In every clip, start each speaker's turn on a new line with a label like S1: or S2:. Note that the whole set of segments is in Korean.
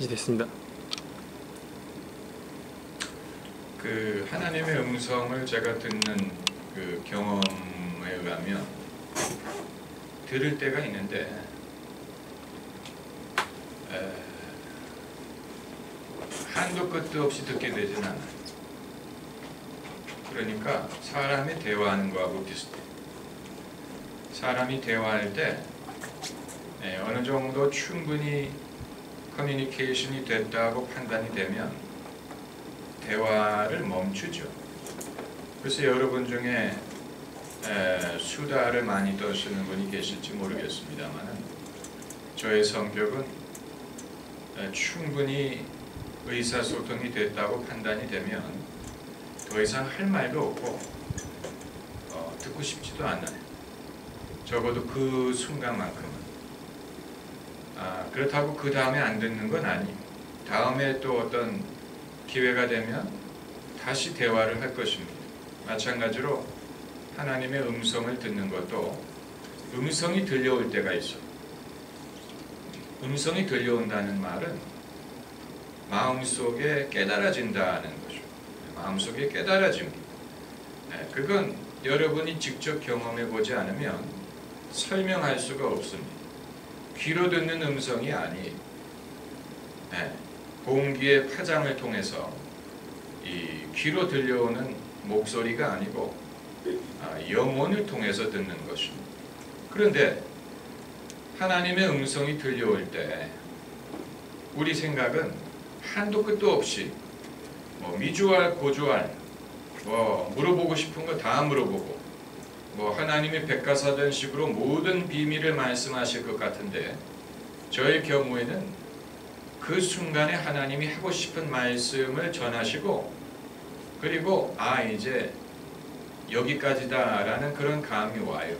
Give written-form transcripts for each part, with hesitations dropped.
S1: 이제 됐습니다.
S2: 그 하나님의 음성을 제가 듣는 그 경험에 의하면 들을 때가 있는데 한도 끝도 없이 듣게 되진 않아요. 그러니까 사람이 대화하는 거하고 비슷해요. 사람이 대화할 때 어느 정도 충분히 커뮤니케이션이 됐다고 판단이 되면 대화를 멈추죠. 그래서 여러분 중에 수다를 많이 떠시는 분이 계실지 모르겠습니다만 저의 성격은 충분히 의사소통이 됐다고 판단이 되면 더 이상 할 말도 없고 듣고 싶지도 않아요. 적어도 그 순간만큼은. 그렇다고 그 다음에 안 듣는 건 아니에요. 다음에 또 어떤 기회가 되면 다시 대화를 할 것입니다. 마찬가지로 하나님의 음성을 듣는 것도 음성이 들려올 때가 있어요. 음성이 들려온다는 말은 마음속에 깨달아진다는 거죠. 마음속에 깨달아집니다. 그건 여러분이 직접 경험해 보지 않으면 설명할 수가 없습니다. 귀로 듣는 음성이 아니에요. 공기의 파장을 통해서 이 귀로 들려오는 목소리가 아니고 영혼을 통해서 듣는 것입니다. 그런데 하나님의 음성이 들려올 때 우리 생각은 한도 끝도 없이 미주알 고주알 물어보고 싶은 거 다 물어보고 하나님이 백과사전 식으로 모든 비밀을 말씀하실 것 같은데 저의 경우에는 그 순간에 하나님이 하고 싶은 말씀을 전하시고 그리고 이제 여기까지다 라는 그런 감이 와요.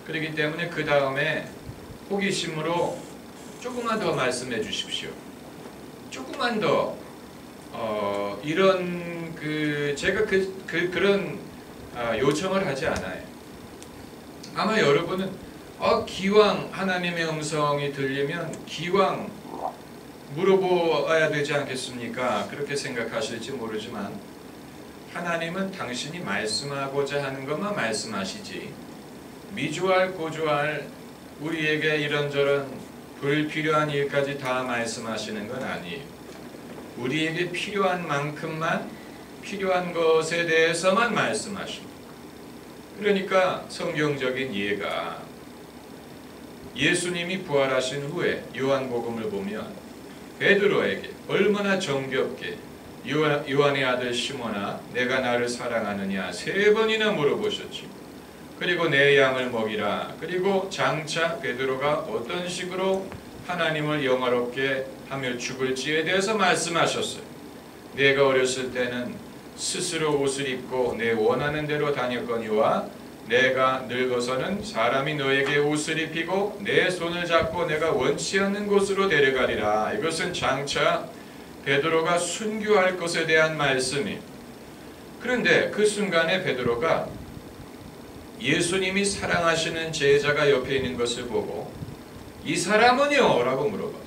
S2: 그렇기 때문에 그 다음에 호기심으로 조금만 더 말씀해 주십시오. 조금만 더 이런 제가 그런 요청을 하지 않아요. 아마 여러분은 기왕 하나님의 음성이 들리면 기왕 물어보아야 되지 않겠습니까? 그렇게 생각하실지 모르지만 하나님은 당신이 말씀하고자 하는 것만 말씀하시지 미주알 고주알 우리에게 이런저런 불필요한 일까지 다 말씀하시는 건 아니에요. 우리에게 필요한 만큼만 필요한 것에 대해서만 말씀하십니다. 그러니까 성경적인 이해가 예수님이 부활하신 후에 요한복음을 보면 베드로에게 얼마나 정겹게 요한의 아들 시몬아 내가 나를 사랑하느냐 3번이나 물어보셨지. 그리고 내 양을 먹이라. 그리고 장차 베드로가 어떤 식으로 하나님을 영화롭게 하며 죽을지에 대해서 말씀하셨어요. 내가 어렸을 때는 스스로 옷을 입고 내 원하는 대로 다녔거니와 내가 늙어서는 사람이 너에게 옷을 입히고 내 손을 잡고 내가 원치 않는 곳으로 데려가리라. 이것은 장차 베드로가 순교할 것에 대한 말씀이에요. 그런데 그 순간에 베드로가 예수님이 사랑하시는 제자가 옆에 있는 것을 보고 이 사람은요? 라고 물어봤어요.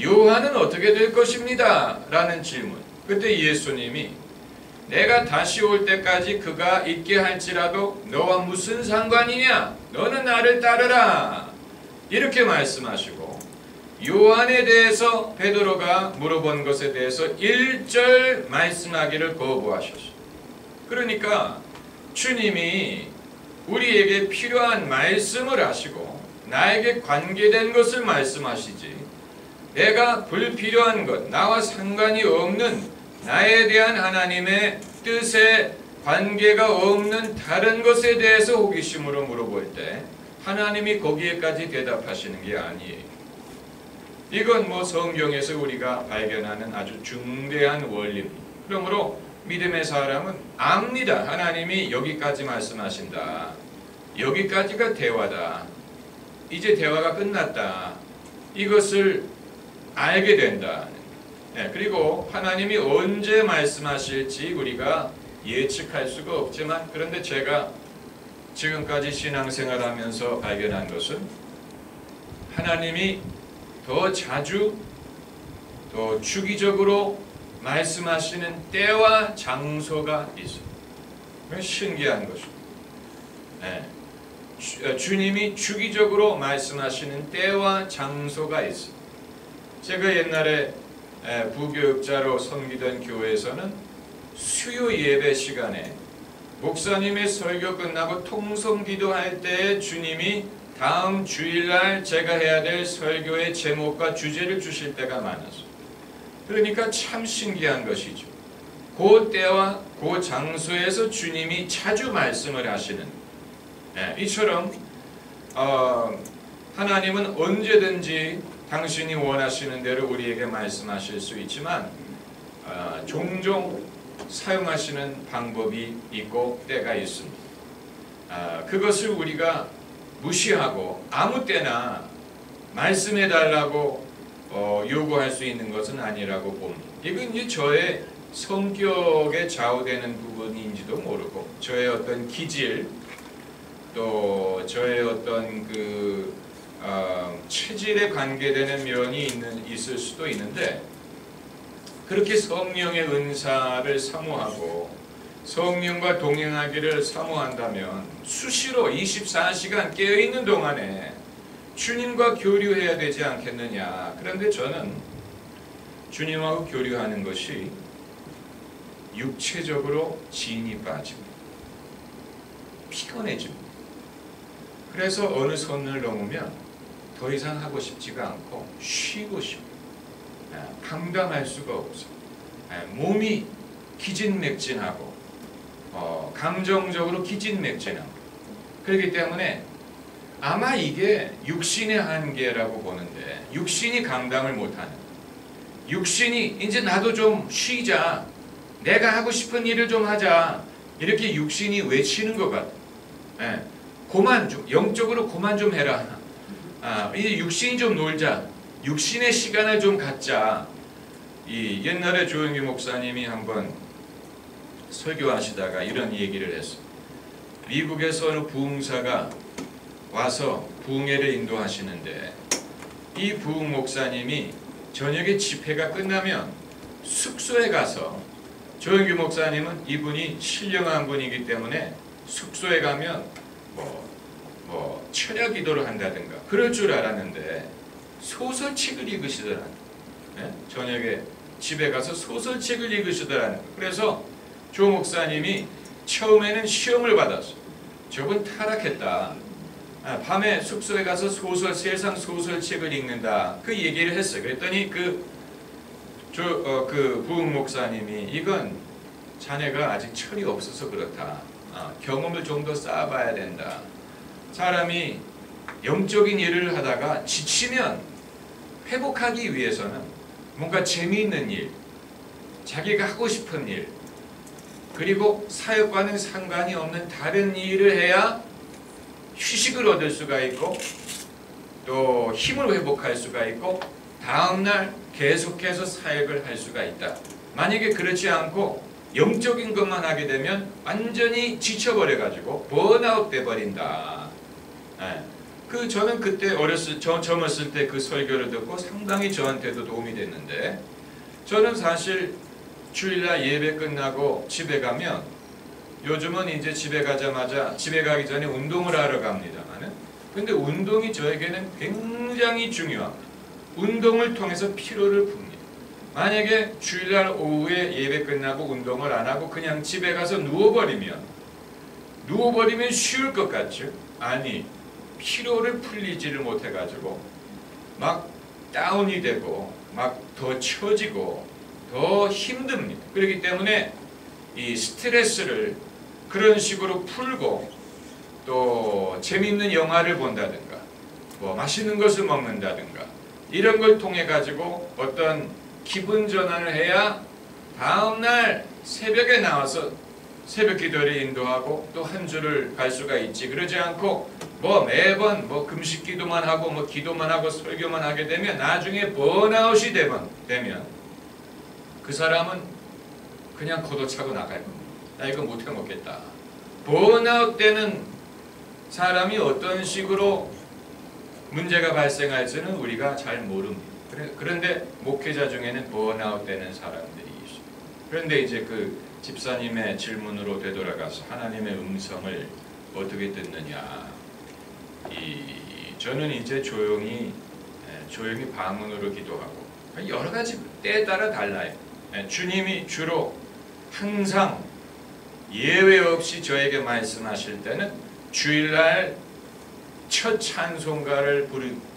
S2: 요한은 어떻게 될 것입니다. 라는 질문. 그때 예수님이 내가 다시 올 때까지 그가 있게 할지라도 너와 무슨 상관이냐? 너는 나를 따르라. 이렇게 말씀하시고 요한에 대해서 베드로가 물어본 것에 대해서 1절 말씀하기를 거부하셨어요. 그러니까 주님이 우리에게 필요한 말씀을 하시고 나에게 관계된 것을 말씀하시지 내가 불필요한 것, 나와 상관이 없는 나에 대한 하나님의 뜻에 관계가 없는 다른 것에 대해서 호기심으로 물어볼 때 하나님이 거기에까지 대답하시는 게 아니에요. 이건 성경에서 우리가 발견하는 아주 중대한 원리입니다. 그러므로 믿음의 사람은 압니다. 하나님이 여기까지 말씀하신다. 여기까지가 대화다. 이제 대화가 끝났다. 이것을 알게 된다. 그리고 하나님이 언제 말씀하실지 우리가 예측할 수가 없지만 그런데 제가 지금까지 신앙생활하면서 발견한 것은 하나님이 더 자주 또 주기적으로 말씀하시는 때와 장소가 있어요. 신기한 것입니다. 주님이 주기적으로 말씀하시는 때와 장소가 있어요. 제가 옛날에 부교육자로 섬기던 교회에서는 수요 예배 시간에 목사님의 설교 끝나고 통성기도할 때 주님이 다음 주일날 제가 해야 될 설교의 제목과 주제를 주실 때가 많았어요. 그러니까 참 신기한 것이죠. 그 때와 그 장소에서 주님이 자주 말씀을 하시는, 이처럼 하나님은 언제든지 당신이 원하시는 대로 우리에게 말씀하실 수 있지만 종종 사용하시는 방법이 있고 때가 있습니다. 그것을 우리가 무시하고 아무 때나 말씀해달라고 요구할 수 있는 것은 아니라고 봅니다. 이건 이제 저의 성격에 좌우되는 부분인지도 모르고 저의 어떤 기질 또 저의 어떤 체질에 관계되는 면이 있을 수도 있는데, 그렇게 성령의 은사를 사모하고 성령과 동행하기를 사모한다면 수시로 24시간 깨어있는 동안에 주님과 교류해야 되지 않겠느냐. 그런데 저는 주님하고 교류하는 것이 육체적으로 진이 빠집니다. 피곤해집니다. 그래서 어느 선을 넘으면 더 이상 하고 싶지가 않고 쉬고 싶어요. 감당할 수가 없어요. 몸이 기진맥진하고 감정적으로 기진맥진하고, 그렇기 때문에 아마 이게 육신의 한계라고 보는데, 육신이 감당을 못하는, 육신이 이제 나도 좀 쉬자, 내가 하고 싶은 일을 좀 하자, 이렇게 육신이 외치는 것 같아요. 그만 좀, 영적으로 그만 좀 해라. 이제 육신이 좀 놀자, 육신의 시간을 좀 갖자. 이 옛날에 조영기 목사님이 한번 설교하시다가 이런 얘기를 했어요. 미국에서 어느 부흥사가 와서 부흥회를 인도하시는데, 이 부흥 목사님이 저녁에 집회가 끝나면 숙소에 가서, 조영기 목사님은 이분이 신령한 분이기 때문에 숙소에 가면 철야 기도를 한다든가 그럴 줄 알았는데 소설책을 읽으시더라고요. 저녁에 집에 가서 소설책을 읽으시더라고요. 그래서 조 목사님이 처음에는 시험을 받았어요. 저분 타락했다. 밤에 숙소에 가서 세상 소설책을 읽는다. 그 얘기를 했어요. 그랬더니 그 부흥 목사님이 이건 자네가 아직 철이 없어서 그렇다. 경험을 좀 더 쌓아봐야 된다. 사람이 영적인 일을 하다가 지치면 회복하기 위해서는 뭔가 재미있는 일, 자기가 하고 싶은 일, 그리고 사역과는 상관이 없는 다른 일을 해야 휴식을 얻을 수가 있고 또 힘을 회복할 수가 있고 다음날 계속해서 사역을 할 수가 있다. 만약에 그렇지 않고 영적인 것만 하게 되면 완전히 지쳐버려가지고 번아웃 돼버린다. 저는 그때 젊었을 때 그 설교를 듣고 상당히 저한테도 도움이 됐는데, 저는 사실 주일날 예배 끝나고 집에 가면, 요즘은 이제 집에 가기 전에 운동을 하러 갑니다만은, 근데 운동이 저에게는 굉장히 중요합니다. 운동을 통해서 피로를 풉니다. 만약에 주일날 오후에 예배 끝나고 운동을 안 하고 그냥 집에 가서 누워버리면 쉬울 것 같죠? 아니, 피로를 풀리지를 못해가지고 막 다운이 되고 막 더 처지고 더 힘듭니다. 그렇기 때문에 이 스트레스를 그런 식으로 풀고 또 재밌는 영화를 본다든가 맛있는 것을 먹는다든가 이런 걸 통해 가지고 어떤 기분 전환을 해야 다음날 새벽에 나와서 새벽 기도를 인도하고 또 한 주를 갈 수가 있지. 그러지 않고 매번 금식 기도만 하고 기도만 하고 설교만 하게 되면 나중에 번아웃이 되면 그 사람은 그냥 걷어차고 나갈 겁니다. 나 이거 못해 먹겠다. 번아웃 때는 사람이 어떤 식으로 문제가 발생할지는 우리가 잘 모릅니다. 그런데 목회자 중에는 번아웃 되는 사람들이 있어요. 그런데 이제 그 집사님의 질문으로 되돌아가서 하나님의 음성을 어떻게 듣느냐. 저는 이제 조용히 방언으로 기도하고 여러 가지 때에 따라 달라요. 주님이 주로 항상 예외 없이 저에게 말씀하실 때는 주일날 첫 찬송가를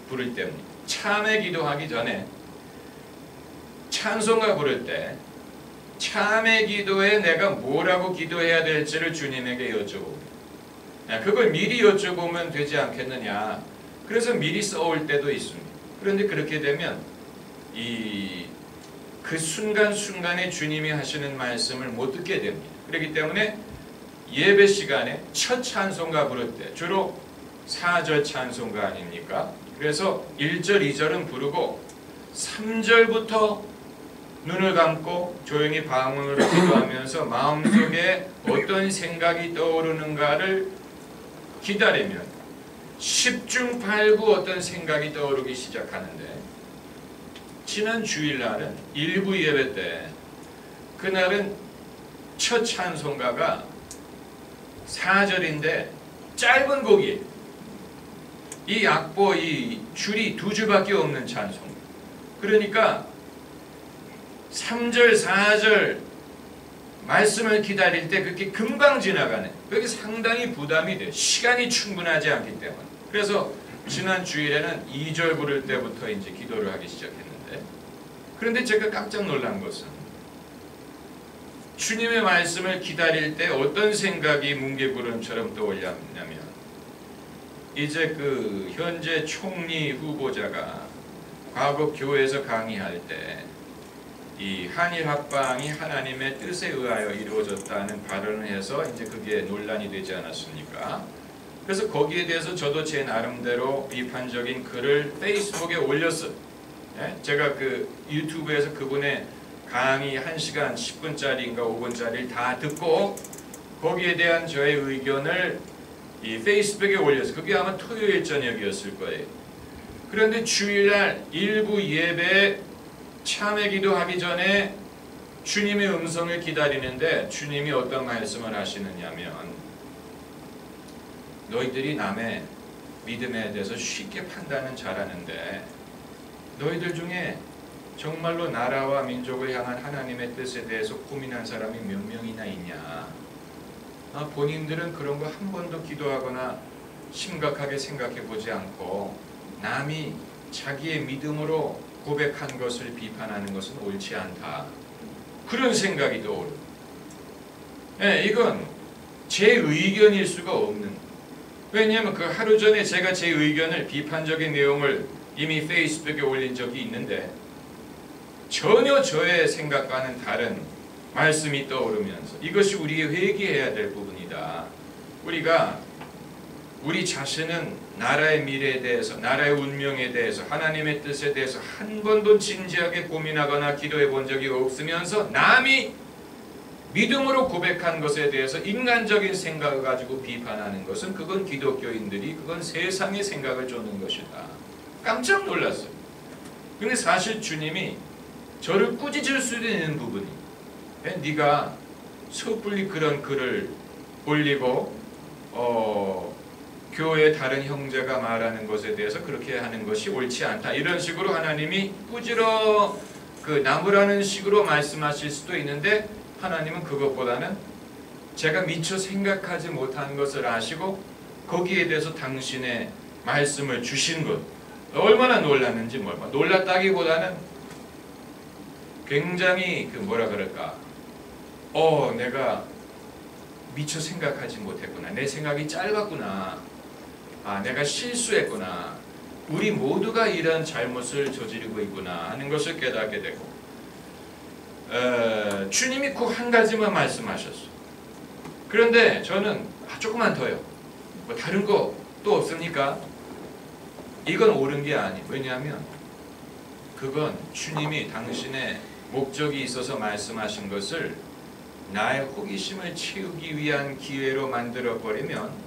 S2: 부를 때입니다. 참회 기도하기 전에 찬송가 부를 때 참회 기도에 내가 뭐라고 기도해야 될지를 주님에게 여쭤봅니다. 그걸 미리 여쭤보면 되지 않겠느냐. 그래서 미리 써올 때도 있습니다. 그런데 그렇게 되면 그 순간순간에 주님이 하시는 말씀을 못 듣게 됩니다. 그렇기 때문에 예배 시간에 첫 찬송가 부를 때 주로 4절 찬송가 아닙니까? 그래서 1절, 2절은 부르고 3절부터 눈을 감고 조용히 방언으로 기도하면서 마음속에 어떤 생각이 떠오르는가를 기다리면 10중 8구 어떤 생각이 떠오르기 시작하는데, 지난 주일날은 일부 예배 때 그날은 첫 찬송가가 4절인데 짧은 곡이에요. 이 악보, 이 줄이 2줄밖에 없는 찬송. 그러니까 3절, 4절 말씀을 기다릴 때 그렇게 금방 지나가네. 그게 상당히 부담이 돼요. 시간이 충분하지 않기 때문에. 그래서 지난 주일에는 2절 부를 때부터 이제 기도를 하기 시작했는데, 그런데 제가 깜짝 놀란 것은 주님의 말씀을 기다릴 때 어떤 생각이 뭉게구름처럼 떠올랐냐면, 이제 그 현재 총리 후보자가 과거 교회에서 강의할 때 이 한일 합방이 하나님의 뜻에 의하여 이루어졌다는 발언을 해서 이제 그게 논란이 되지 않았습니까? 그래서 거기에 대해서 저도 제 나름대로 비판적인 글을 페이스북에 올렸어요. 제가 그 유튜브에서 그분의 강의 1시간 10분짜리인가 5분짜리를 다 듣고 거기에 대한 저의 의견을 이 페이스북에 올렸어요. 그게 아마 토요일 저녁이었을 거예요. 그런데 주일날 일부 예배 참회 기도하기 전에 주님의 음성을 기다리는데 주님이 어떤 말씀을 하시느냐면, 너희들이 남의 믿음에 대해서 쉽게 판단은 잘하는데 너희들 중에 정말로 나라와 민족을 향한 하나님의 뜻에 대해서 고민한 사람이 몇 명이나 있냐. 본인들은 그런 거 한 번도 기도하거나 심각하게 생각해 보지 않고 남이 자기의 믿음으로 고백한 것을 비판하는 것은 옳지 않다. 그런 생각이 떠오르고, 이건 제 의견일 수가 없는. 왜냐하면 그 하루 전에 제가 제 의견을 비판적인 내용을 이미 페이스북에 올린 적이 있는데 전혀 저의 생각과는 다른 말씀이 떠오르면서 이것이 우리의 회개해야 될 부분이다. 우리가 우리 자신은 나라의 미래에 대해서, 나라의 운명에 대해서, 하나님의 뜻에 대해서 한 번도 진지하게 고민하거나 기도해 본 적이 없으면서 남이 믿음으로 고백한 것에 대해서 인간적인 생각을 가지고 비판하는 것은, 그건 기독교인들이, 그건 세상의 생각을 쫓는 것이다. 깜짝 놀랐어요. 근데 사실 주님이 저를 꾸짖을 수도 있는 부분이, 네가 섣불리 그런 글을 올리고 교회의 다른 형제가 말하는 것에 대해서 그렇게 하는 것이 옳지 않다. 이런 식으로 하나님이 꾸지러 나무라는 식으로 말씀하실 수도 있는데, 하나님은 그것보다는 제가 미처 생각하지 못한 것을 아시고 거기에 대해서 당신의 말씀을 주신 것, 얼마나 놀랐는지 몰라. 놀랐다기보다는 굉장히 뭐라 그럴까, 내가 미처 생각하지 못했구나. 내 생각이 짧았구나. 내가 실수했구나. 우리 모두가 이런 잘못을 저지르고 있구나 하는 것을 깨닫게 되고, 주님이 꼭 한 가지만 말씀하셨어요. 그런데 저는 조금만 더요. 뭐 다른 거 또 없습니까? 이건 옳은 게 아니에요. 왜냐하면 그건 주님이 당신의 목적이 있어서 말씀하신 것을 나의 호기심을 채우기 위한 기회로 만들어버리면,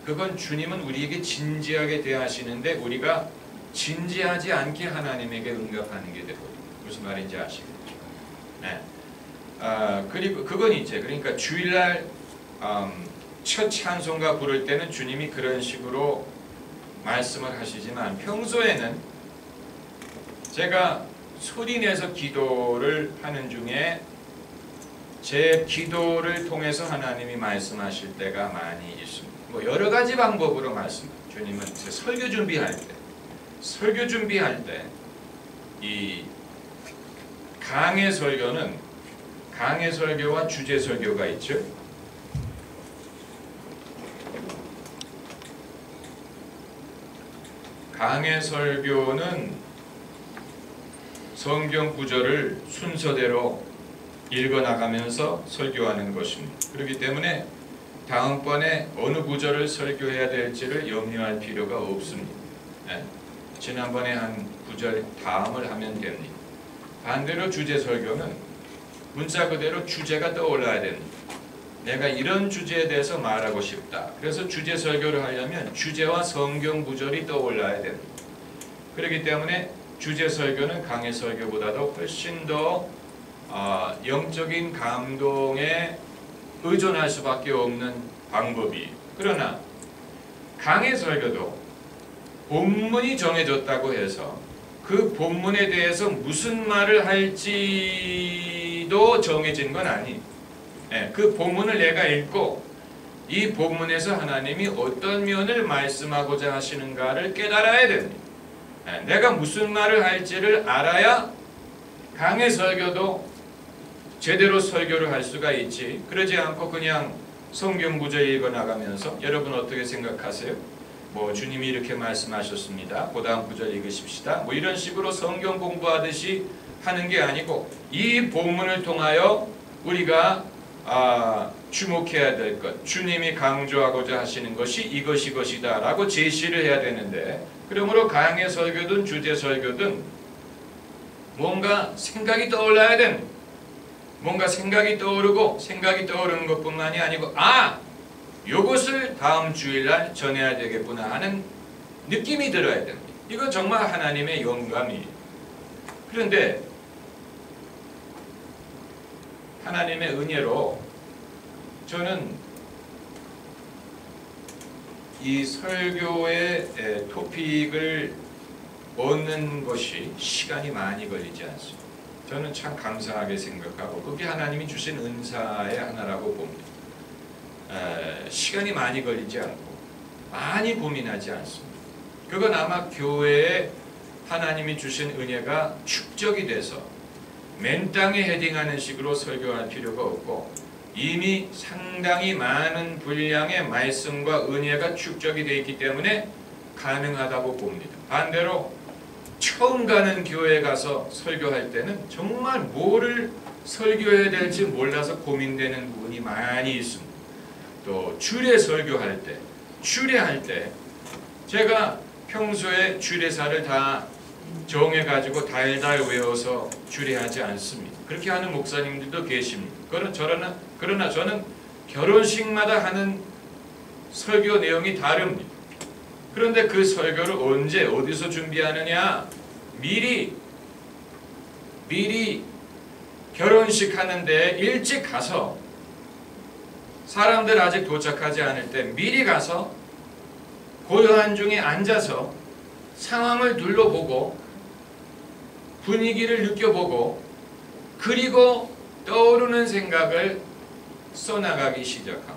S2: 그건 주님은 우리에게 진지하게 대하시는데 우리가 진지하지 않게 하나님에게 응답하는 게 되거든요. 무슨 말인지 아시겠죠? 네. 그리고 그건 이제 그러니까 주일날 첫 찬송가 부를 때는 주님이 그런 식으로 말씀을 하시지만 평소에는 제가 소리내서 기도를 하는 중에 제 기도를 통해서 하나님이 말씀하실 때가 많이 있습니다. 뭐 여러 가지 방법으로 주님은 설교 준비할 때 이 강해 설교와 주제 설교가 있죠. 강해 설교는 성경 구절을 순서대로 읽어나가면서 설교하는 것입니다. 그렇기 때문에 다음번에 어느 구절을 설교해야 될지를 염려할 필요가 없습니다. 네. 지난번에 한 구절 다음을 하면 됩니다. 반대로 주제 설교는 문자 그대로 주제가 떠올라야 됩니다. 내가 이런 주제에 대해서 말하고 싶다. 그래서 주제 설교를 하려면 주제와 성경 구절이 떠올라야 됩니다. 그렇기 때문에 주제 설교는 강해 설교보다도 훨씬 더 영적인 감동에 의존할 수밖에 없는 방법이에요. 그러나 강해 설교도 본문이 정해졌다고 해서 그 본문에 대해서 무슨 말을 할지도 정해진 건 아니에요. 그 본문을 내가 읽고 이 본문에서 하나님이 어떤 면을 말씀하고자 하시는가를 깨달아야 됩니다. 내가 무슨 말을 할지를 알아야 강해 설교도 제대로 설교를 할 수가 있지. 그러지 않고 그냥 성경 구절 읽어 나가면서 여러분 어떻게 생각하세요? 뭐 주님이 이렇게 말씀하셨습니다. 그 다음 구절 읽으십시다. 뭐 이런 식으로 성경 공부하듯이 하는 게 아니고 이 본문을 통하여 우리가 주목해야 될 것, 주님이 강조하고자 하시는 것이 이것이다 라고 제시를 해야 되는데, 그러므로 강해 설교든 주제 설교든 뭔가 생각이 떠올라야 됩니다. 뭔가 생각이 떠오르고 생각이 떠오르는 것뿐만이 아니고 요것을 다음 주일날 전해야 되겠구나 하는 느낌이 들어야 됩니다. 이건 정말 하나님의 영감이에요. 그런데 하나님의 은혜로 저는 이 설교의 토픽을 얻는 것이 시간이 많이 걸리지 않습니다. 저는 참 감사하게 생각하고 그게 하나님이 주신 은사의 하나라고 봅니다. 시간이 많이 걸리지 않고 많이 고민하지 않습니다. 그건 아마 교회에 하나님이 주신 은혜가 축적이 돼서 맨땅에 헤딩하는 식으로 설교할 필요가 없고 이미 상당히 많은 분량의 말씀과 은혜가 축적이 되어 있기 때문에 가능하다고 봅니다. 반대로 처음 가는 교회에 가서 설교할 때는 정말 뭐를 설교해야 될지 몰라서 고민되는 부분이 많이 있습니다. 또 주례 설교할 때, 주례할 때 제가 평소에 주례사를 다 정해가지고 달달 외워서 주례하지 않습니다. 그렇게 하는 목사님들도 계십니다. 그러나 저는 결혼식마다 하는 설교 내용이 다릅니다. 그런데 그 설교를 언제 어디서 준비하느냐? 미리 결혼식 하는데 일찍 가서 사람들 아직 도착하지 않을 때 미리 가서 고요한 중에 앉아서 상황을 둘러보고 분위기를 느껴보고 그리고 떠오르는 생각을 써나가기 시작합니다.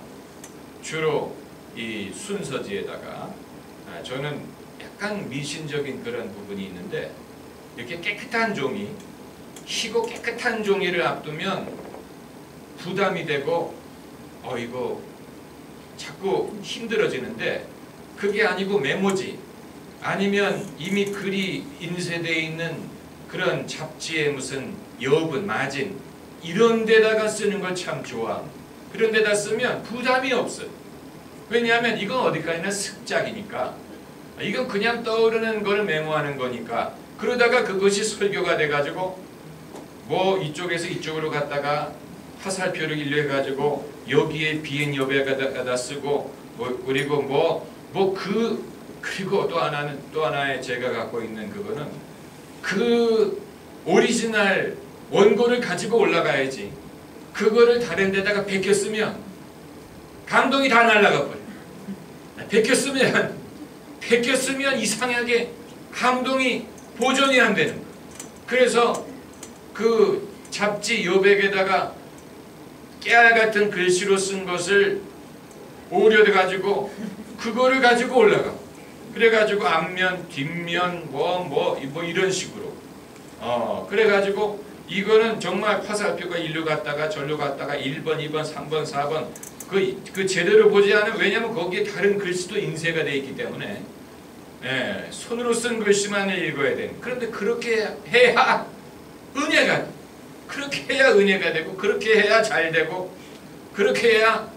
S2: 주로 이 순서지에다가 저는 약간 미신적인 그런 부분이 있는데 이렇게 깨끗한 종이 희고 깨끗한 종이를 앞두면 부담이 되고 이거 자꾸 힘들어지는데 그게 아니고 메모지 아니면 이미 글이 인쇄되어 있는 그런 잡지의 무슨 여분, 마진 이런 데다가 쓰는 걸 참 좋아합니다. 그런 데다 쓰면 부담이 없어요. 왜냐하면 이건 어디까지나 습작이니까 이건 그냥 떠오르는 걸 메모하는 거니까 그러다가 그것이 설교가 돼가지고 뭐 이쪽에서 이쪽으로 갔다가 화살표를 일려가지고 여기에 비행 여백에다 쓰고 그리고 그 그리고 또 하나의 제가 갖고 있는 그거는 그 오리지널 원고를 가지고 올라가야지. 그거를 다른 데다가 베꼈으면 감동이 다 날아가 버려. 베꼈으면 이상하게 감동이 보존이 안 되는 거야. 그래서 그 잡지 여백에다가 깨알 같은 글씨로 쓴 것을 오려돼 가지고 그거를 가지고 올라가. 그래 가지고 앞면, 뒷면 뭐 이런 식으로. 그래 가지고 이거는 정말 화살표가 일로 갔다가 절로 갔다가 1번, 2번, 3번, 4번 그 제대로 보지 않으면, 왜냐면 거기에 다른 글씨도 인쇄가 되어 있기 때문에 손으로 쓴 글씨만 읽어야 돼. 그런데 그렇게 해야 은혜가, 그렇게 해야 은혜가 되고, 그렇게 해야 잘 되고, 그렇게 해야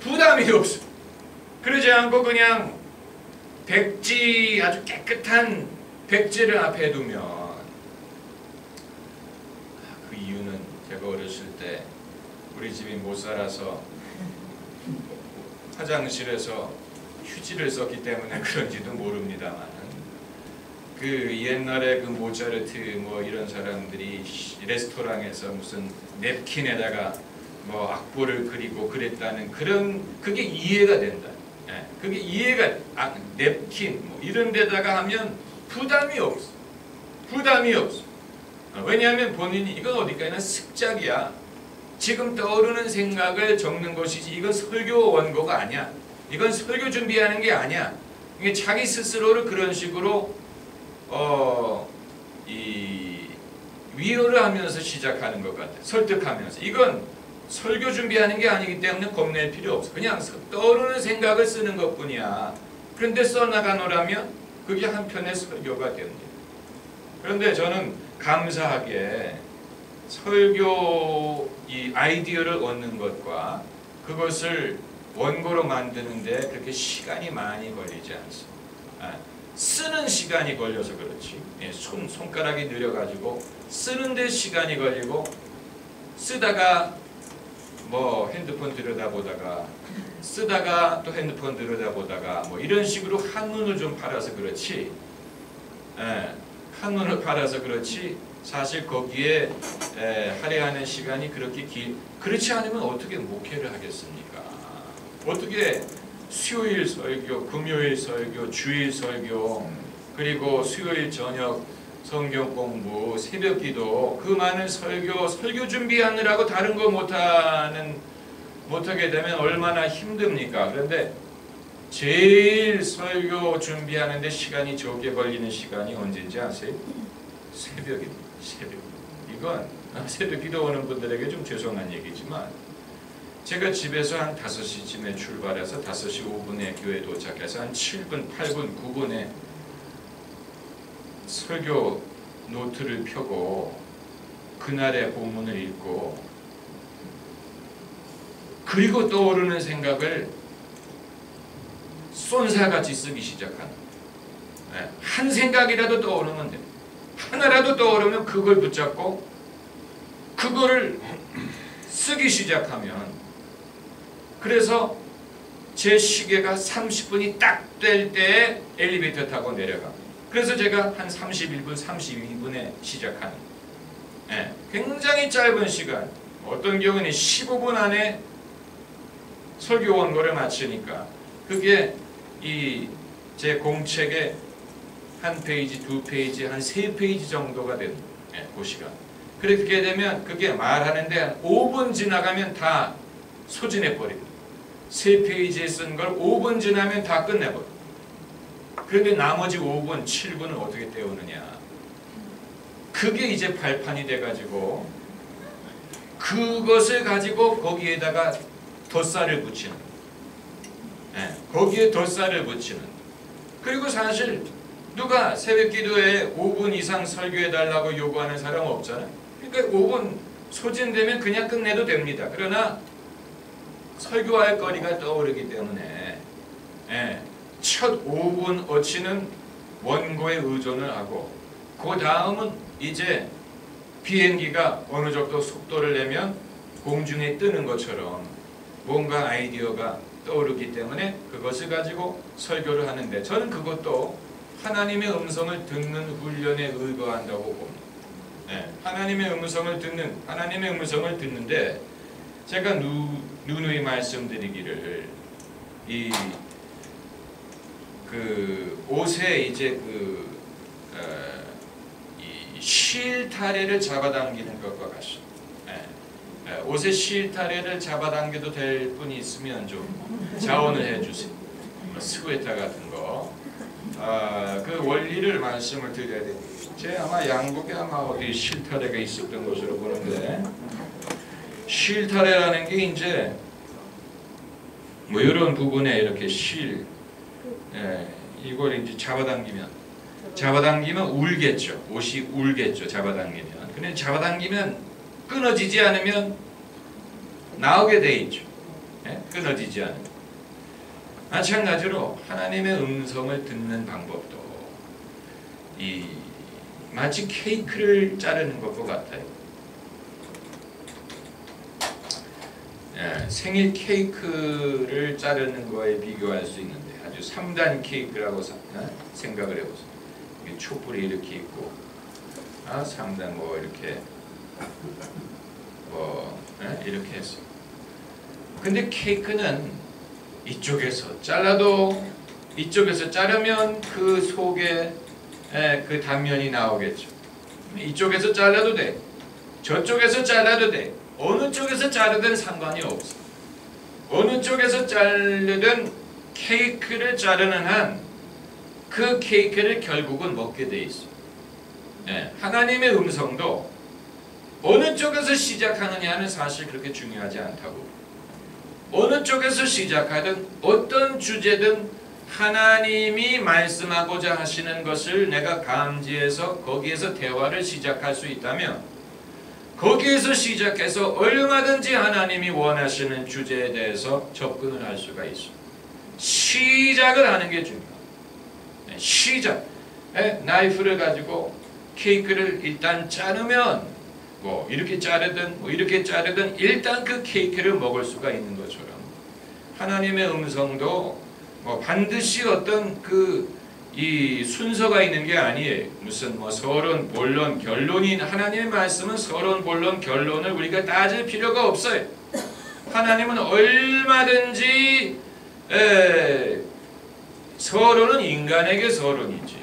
S2: 부담이 없어. 그러지 않고 그냥 백지, 아주 깨끗한 백지를 앞에 두면, 그 이유는 제가 어렸을 때 우리 집이 못 살아서 화장실에서 휴지를 썼기 때문에 그런지도 모릅니다만, 그 옛날에 그 모차르트 뭐 이런 사람들이 레스토랑에서 무슨 냅킨에다가 뭐 악보를 그리고 그랬다는 그게 이해가 된다. 그게 이해가, 냅킨 뭐 이런 데다가 하면 부담이 없어. 왜냐하면 본인이 이건 어디까지나 습작이야. 지금 떠오르는 생각을 적는 것이지, 이건 설교 원고가 아니야. 이건 설교 준비하는 게 아니야. 이게 자기 스스로를 그런 식으로 위로를 하면서 시작하는 것 같아. 설득하면서. 이건 설교 준비하는 게 아니기 때문에 겁낼 필요 없어. 그냥 떠오르는 생각을 쓰는 것뿐이야. 그런데 써나가노라면 그게 한편의 설교가 됩니다. 그런데 저는 감사하게 설교 이 아이디어를 얻는 것과 그것을 원고로 만드는데 그렇게 시간이 많이 걸리지 않습니다. 쓰는 시간이 걸려서 그렇지. 손가락이 느려가지고 쓰는데 시간이 걸리고, 쓰다가 뭐 핸드폰 들여다보다가 쓰다가 또 핸드폰 들여다보다가 뭐 이런 식으로 한눈을 좀 팔아서 그렇지. 한눈을 팔아서 그렇지. 사실 거기에 할애하는 시간이 그렇게 그렇지 않으면 어떻게 목회를 하겠습니까? 어떻게 수요일 설교, 금요일 설교, 주일 설교, 그리고 수요일 저녁 성경 공부, 새벽 기도, 그 많은 설교 준비하느라고 다른 거 못하게 되면 얼마나 힘듭니까? 그런데 제일 설교 준비하는데 시간이 적게 걸리는 시간이 언제인지 아세요? 새벽입니다. 새벽. 이건 새벽 기도 오는 분들에게 좀 죄송한 얘기지만, 제가 집에서 한 5시쯤에 출발해서 5시 5분에 교회 도착해서 한 7분, 8분, 9분에 설교 노트를 펴고 그날의 본문을 읽고, 그리고 떠오르는 생각을 쏜사같이 쓰기 시작하는, 한 생각이라도 떠오르면 돼. 하나라도 떠오르면 그걸 붙잡고 그거를 쓰기 시작하면, 그래서 제 시계가 30분이 딱 될 때에 엘리베이터 타고 내려가. 그래서 제가 한 31분, 32분에 시작하는, 굉장히 짧은 시간, 어떤 경우는 15분 안에 설교 원고를 마치니까 그게 제 공책의 한 페이지, 두 페이지, 한 세 페이지 정도가 되는 그 시간. 그렇게 되면 그게 말하는데 한 5분 지나가면 다 소진해 버립니다. 세 페이지에 쓴 걸 5분 지나면 다 끝내버려. 그런데 나머지 5분, 7분을 어떻게 때우느냐. 그게 이제 발판이 돼가지고 그것을 가지고 거기에다가 덧살을 붙이는, 거기에 덧살을 붙이는. 그리고 사실 누가 새벽 기도에 5분 이상 설교해달라고 요구하는 사람 없잖아요. 그러니까 5분 소진되면 그냥 끝내도 됩니다. 그러나 설교할 거리가 떠오르기 때문에 첫 5분 어치는 원고에 의존을 하고, 그 다음은 이제 비행기가 어느 정도 속도를 내면 공중에 뜨는 것처럼 뭔가 아이디어가 떠오르기 때문에 그것을 가지고 설교를 하는데, 저는 그것도 하나님의 음성을 듣는 훈련에 의거한다고 봅니다. 하나님의 음성을 듣는데, 제가 누누이 말씀드리기를, 이 옷에 이제 이 실타래를 잡아당기는 것과 같습니다. 옷에 실타래를 잡아당겨도 될 분이 있으면 좀 자원을 해주세요. 스웨터 같은 거. 그 원리를 말씀을 드려야 됩니다. 제 아마 양복에 아마 어디 실타래가 있었던 것으로 보는데, 실타래라는 게 이제 뭐 이런 부분에 이렇게 이걸 이제 잡아당기면 울겠죠. 옷이 울겠죠. 잡아당기면. 근데 잡아당기면 끊어지지 않으면 나오게 돼 있죠. 끊어지지 않으면. 마찬가지로 하나님의 음성을 듣는 방법도 마치 케이크를 자르는 것과 같아요. 생일 케이크를 자르는 거에 비교할 수 있는데, 아주 3단 케이크라고 생각을 해보세요. 촛불이 이렇게 있고, 3단 뭐 이렇게 이렇게 했어요. 근데 케이크는 이쪽에서 자르면 그 속에 그 단면이 나오겠죠. 이쪽에서 잘라도 돼, 저쪽에서 잘라도 돼, 어느 쪽에서 자르든 상관이 없어. 어느 쪽에서 자르든 케이크를 자르는 한 그 케이크를 결국은 먹게 돼 있어. 하나님의 음성도 어느 쪽에서 시작하느냐는 사실 그렇게 중요하지 않다고. 어느 쪽에서 시작하든 어떤 주제든 하나님이 말씀하고자 하시는 것을 내가 감지해서 거기에서 대화를 시작할 수 있다면, 거기에서 시작해서 얼마든지 하나님이 원하시는 주제에 대해서 접근을 할 수가 있어. 시작을 하는 게 중요해요. 시작. 나이프를 가지고 케이크를 일단 자르면 뭐 이렇게 자르든 일단 그 케이크를 먹을 수가 있는 것처럼, 하나님의 음성도 뭐 반드시 어떤 이 순서가 있는 게 아니에요. 무슨 뭐 서론, 본론, 결론이, 하나님의 말씀은 서론, 본론, 결론을 우리가 따질 필요가 없어요. 하나님은 얼마든지 서론은 인간에게 서론이지,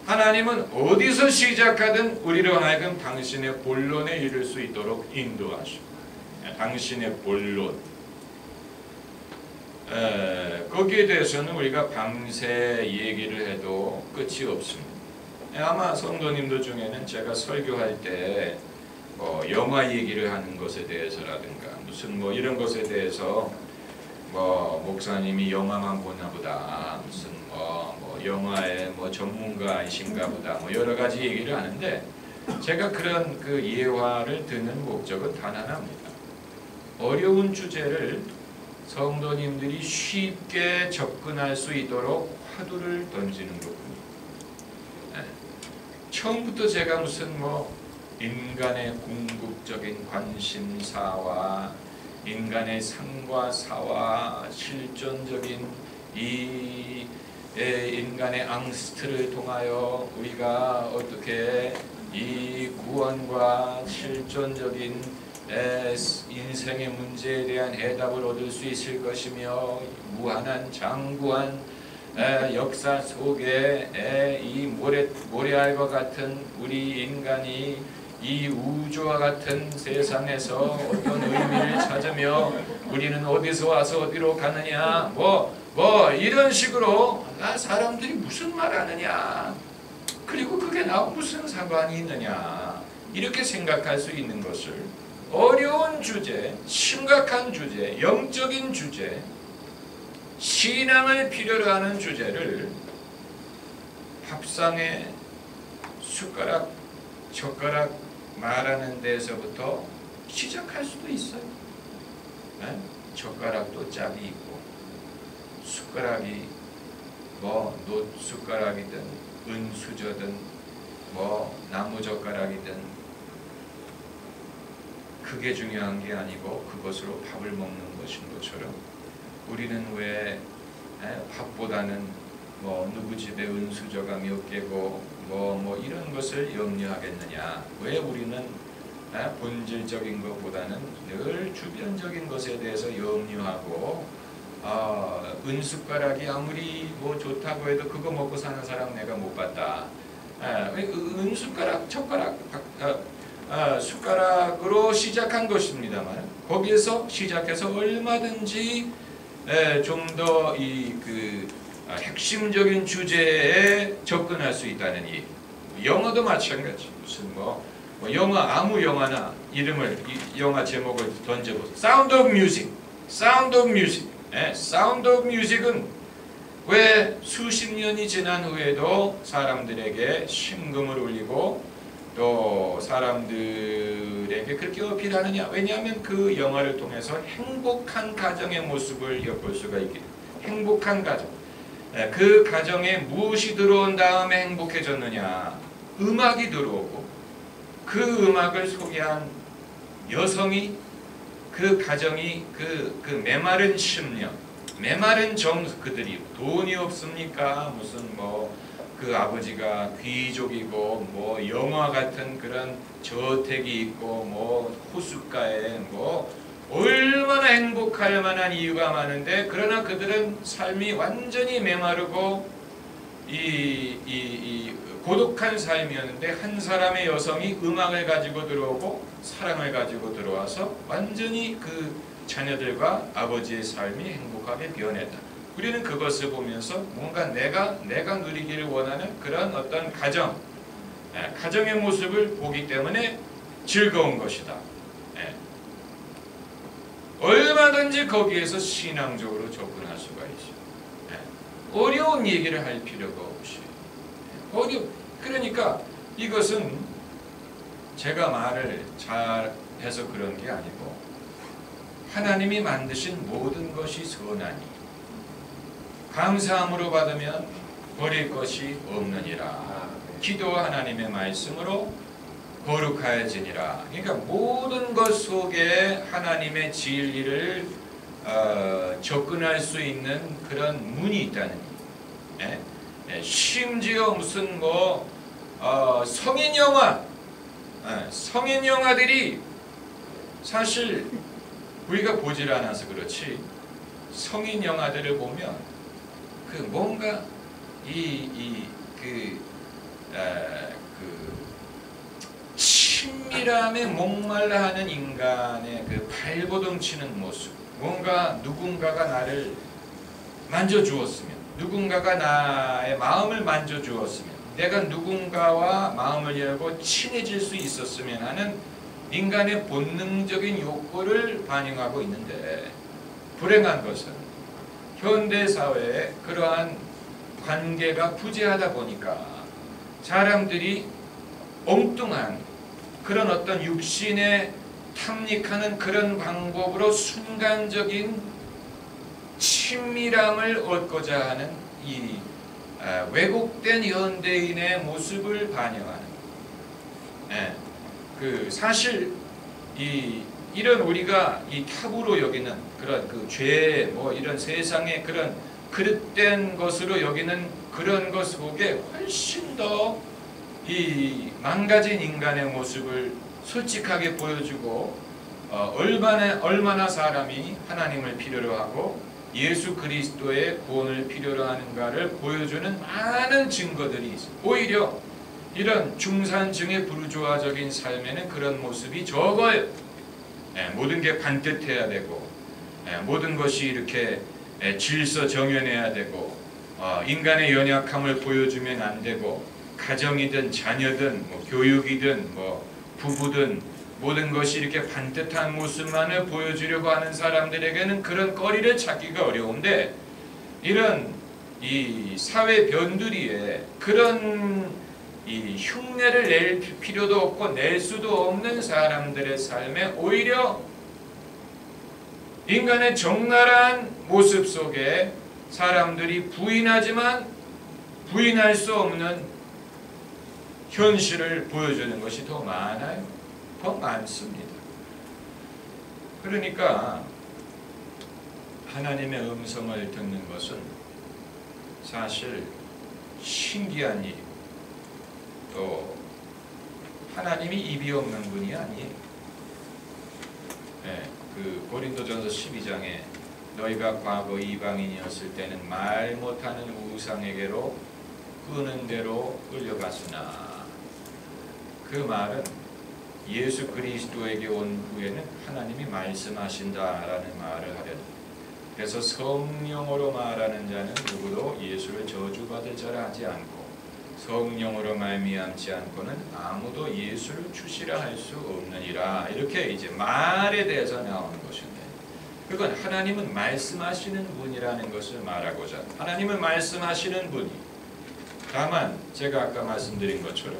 S2: 하나님은 어디서 시작하든 우리로 하여금 당신의 본론에 이를 수 있도록 인도하시고, 당신의 본론, 거기에 대해서는 우리가 밤새 얘기를 해도 끝이 없습니다. 아마 성도님들 중에는 제가 설교할 때 영화 얘기를 하는 것에 대해서라든가 무슨 뭐 이런 것에 대해서 뭐 목사님이 영화만 보나 보다, 무슨 뭐 영화의 뭐 전문가이신가 보다, 뭐 여러 가지 얘기를 하는데, 제가 그런 그 예화를 듣는 목적은 단 하나입니다. 어려운 주제를 성도님들이 쉽게 접근할 수 있도록 화두를 던지는 거군요. 처음부터 제가 무슨 뭐 인간의 궁극적인 관심사와 인간의 상과 사와 실존적인 이 인간의 앙스트를 통하여 우리가 어떻게 이 구원과 실존적인 인생의 문제에 대한 해답을 얻을 수 있을 것이며, 무한한 장구한 역사 속에 이 모래알과 같은 우리 인간이 이 우주와 같은 세상에서 어떤 의미를 찾으며 우리는 어디서 와서 어디로 가느냐, 뭐 이런 식으로 사람들이 무슨 말 하느냐, 그리고 그게 나하고 무슨 상관이 있느냐, 이렇게 생각할 수 있는 것을, 어려운 주제, 심각한 주제, 영적인 주제, 신앙을 필요로 하는 주제를 밥상에 숟가락, 젓가락 말하는 데서부터 시작할 수도 있어요. 젓가락도 짝이 있고, 숟가락이 뭐 놋숟가락이든 은수저든 뭐 나무젓가락이든 그게 중요한 게 아니고 그것으로 밥을 먹는 것인 것처럼, 우리는 왜 밥보다는 뭐 누구 집에 은수저가 몇 개고 뭐 이런 것을 염려하겠느냐? 왜 우리는 본질적인 것보다는 늘 주변적인 것에 대해서 염려하고 은숟가락이 아무리 뭐 좋다고 해도 그거 먹고 사는 사람 내가 못 봤다. 은숟가락, 젓가락, 숟가락으로 시작한 것입니다만 거기에서 시작해서 얼마든지 좀 더 핵심적인 주제에 접근할 수 있다는 이 영어도 마찬가지. 무슨 뭐 영화 아무 영화나 이름을 영화 제목을 던져보세요. 사운드 오브 뮤직, 사운드 오브 뮤직. 사운드 오브 뮤직은 왜 수십 년이 지난 후에도 사람들에게 심금을 울리고 또 사람들에게 그렇게 어필하느냐? 왜냐하면 그 영화를 통해서 행복한 가정의 모습을 엿볼 수가 있기 때문에. 행복한 가정. 그 가정에 무엇이 들어온 다음에 행복해졌느냐? 음악이 들어오고 그 음악을 소개한 여성이 그 가정이 그 메마른 심령, 메마른 정, 그들이 돈이 없습니까? 무슨 뭐 그 아버지가 귀족이고 뭐 영화 같은 그런 저택이 있고 뭐 호숫가에 뭐 얼마나 행복할 만한 이유가 많은데 그러나 그들은 삶이 완전히 메마르고 이 고독한 삶이었는데 한 사람의 여성이 음악을 가지고 들어오고 사랑을 가지고 들어와서 완전히 그 자녀들과 아버지의 삶이 행복하게 변했다. 우리는 그것을 보면서 뭔가 내가 누리기를 원하는 그런 어떤 가정의 모습을 보기 때문에 즐거운 것이다. 얼마든지 거기에서 신앙적으로 접근할 수가 있어요. 어려운 얘기를 할 필요가 없이. 그러니까 이것은 제가 말을 잘해서 그런 게 아니고 하나님이 만드신 모든 것이 선하니 감사함으로 받으면 버릴 것이 없느니라. 기도와 하나님의 말씀으로 거룩하여지니라. 그러니까 모든 것 속에 하나님의 진리를 접근할 수 있는 그런 문이 있다는 것. 심지어 무슨 뭐 성인 영화들이 사실 우리가 보질 않아서 그렇지 성인 영화들을 보면 그 뭔가 친밀함에 목말라 하는 인간의 그 발버둥치는 모습, 뭔가 누군가가 나를 만져주었으면, 누군가가 나의 마음을 만져주었으면, 내가 누군가와 마음을 열고 친해질 수 있었으면 하는 인간의 본능적인 욕구를 반영하고 있는데 불행한 것은 현대사회에 그러한 관계가 부재하다 보니까 사람들이 엉뚱한 그런 어떤 육신에 탐닉하는 그런 방법으로 순간적인 친밀함을 얻고자 하는 이 왜곡된 현대인의 모습을 반영하는 사실 이런 우리가 이 탑으로 여기는 그런 그 죄 뭐 이런 세상의 그런 그릇된 것으로 여기는 그런 것 속에 훨씬 더 이 망가진 인간의 모습을 솔직하게 보여주고 얼마나 사람이 하나님을 필요로 하고 예수 그리스도의 구원을 필요로 하는가를 보여주는 많은 증거들이 있어요. 오히려 이런 중산층의 부르주아적인 삶에는 그런 모습이 적어요. 모든 게 반듯해야 되고 모든 것이 이렇게 질서정연해야 되고 인간의 연약함을 보여주면 안 되고 가정이든 자녀든 뭐 교육이든 뭐 부부든 모든 것이 이렇게 반듯한 모습만을 보여주려고 하는 사람들에게는 그런 거리를 찾기가 어려운데 이런 이 사회 변두리에 그런 이 흉내를 낼 필요도 없고 낼 수도 없는 사람들의 삶에 오히려 인간의 적나라한 모습 속에 사람들이 부인하지만 부인할 수 없는 현실을 보여주는 것이 더 많아요. 더 많습니다. 그러니까 하나님의 음성을 듣는 것은 사실 신기한 일, 또 하나님이 입이 없는 분이 아니에요. 네, 그 고린도전서 12장에 너희가 과거 이방인이었을 때는 말 못하는 우상에게로 끄는 대로 끌려갔으나, 그 말은 예수 그리스도에게 온 후에는 하나님이 말씀하신다라는 말을 하려는, 그래서 성령으로 말하는 자는 누구도 예수를 저주받을 자라 하지 않고 성령으로 말미암지 않고는 아무도 예수를 주시라 할 수 없느니라. 이렇게 이제 말에 대해서 나오는 것인데, 그건 하나님은 말씀하시는 분이라는 것을 말하고자, 하나님은 말씀하시는 분이, 다만 제가 아까 말씀드린 것처럼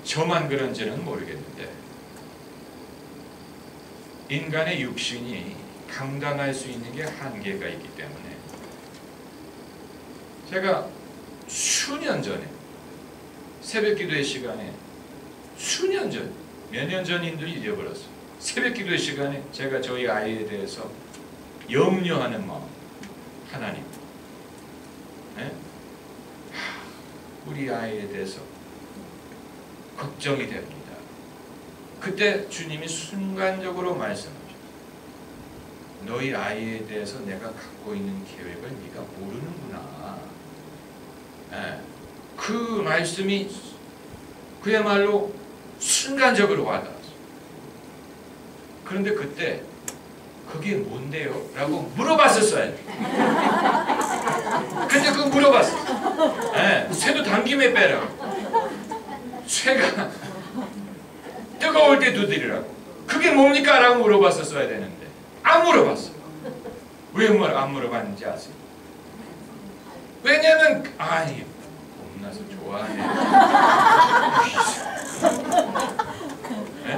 S2: 저만 그런지는 모르겠는데 인간의 육신이 감당할 수 있는 게 한계가 있기 때문에, 제가 수년 전에 새벽 기도의 시간에, 수년 전, 몇 년 전인도 잊어버렸어요. 새벽 기도의 시간에 제가 저희 아이에 대해서 염려하는 마음, 하나님, 네? 우리 아이에 대해서 걱정이 됩니다. 그때 주님이 순간적으로 말씀하셨어요. 너희 아이에 대해서 내가 갖고 있는 계획을 네가 모르는구나. 네. 그 말씀이 그야말로 순간적으로 와닿았어요. 그런데 그때 그게 뭔데요? 라고 물어봤었어요. 근데 그거 물어봤어요. 네. 쇠도 당김에 빼라고. 쇠가 뜨거울 때 두드리라고. 그게 뭡니까? 라고 물어봤었어야 되는데 안 물어봤어. 왜 안 물어봤는지 아세요? 왜냐면 아니 겁나서 좋아하네. 네?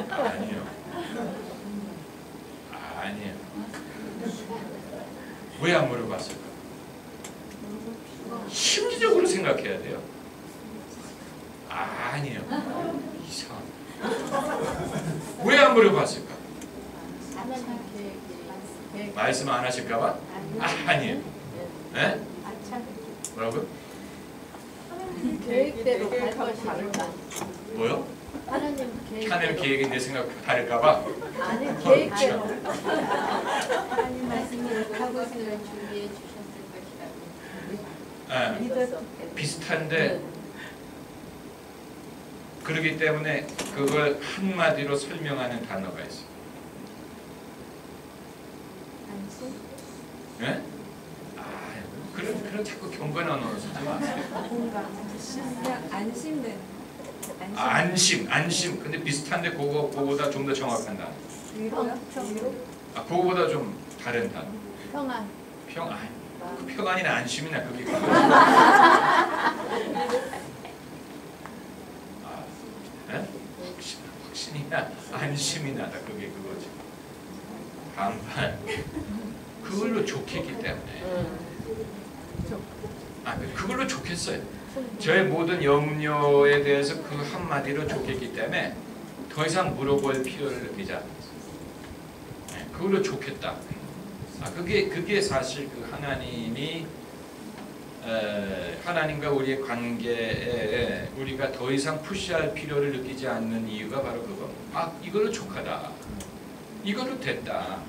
S2: 아니요. 아니에요. 왜 안 물어봤을까? 심리적으로 생각해야 돼요. 아니에요. 이상. 왜 안 물어봤을까? 말씀 안 하실까봐? 아니에요. 네? 뭐라고요?
S1: 계획대로 갈 것이니까.
S2: 뭐요?
S1: 하나님
S2: 계획이 내 생각 다를까봐?
S1: 아니, 계획대로.
S3: 하나님 말씀을 하고 있는 준비해 주셨을 것이라고.
S2: 네. 비슷한데 그렇기 때문에 그걸 한마디로 설명하는 단어가 있어요.
S3: 안심?
S2: 네? 그런 자꾸 경건한 언어 쓰지 마세요.
S3: 공감. 그냥 안심된.
S2: 안심. 근데 비슷한데 그거보다 좀 더 정확한 단어.
S3: 위로요?
S2: 그거보다 좀 다른 단어.
S1: 평안.
S2: 그 평안이나 안심이나 그게 네? 확신이나 안심이나 다 그게 그거지. 반반. 그걸로 좋겠기 때문에. 그걸로 좋겠어요. 저의 모든 염려에 대해서 그 한마디로 좋겠기 때문에 더 이상 물어볼 필요를 느끼지 않았어요. 네, 그걸로 좋겠다. 그게 사실 그 하나님이 하나님과 우리의 관계에 우리가 더 이상 푸시할 필요를 느끼지 않는 이유가 바로 그거. 이걸로 족하다. 이걸로 됐다.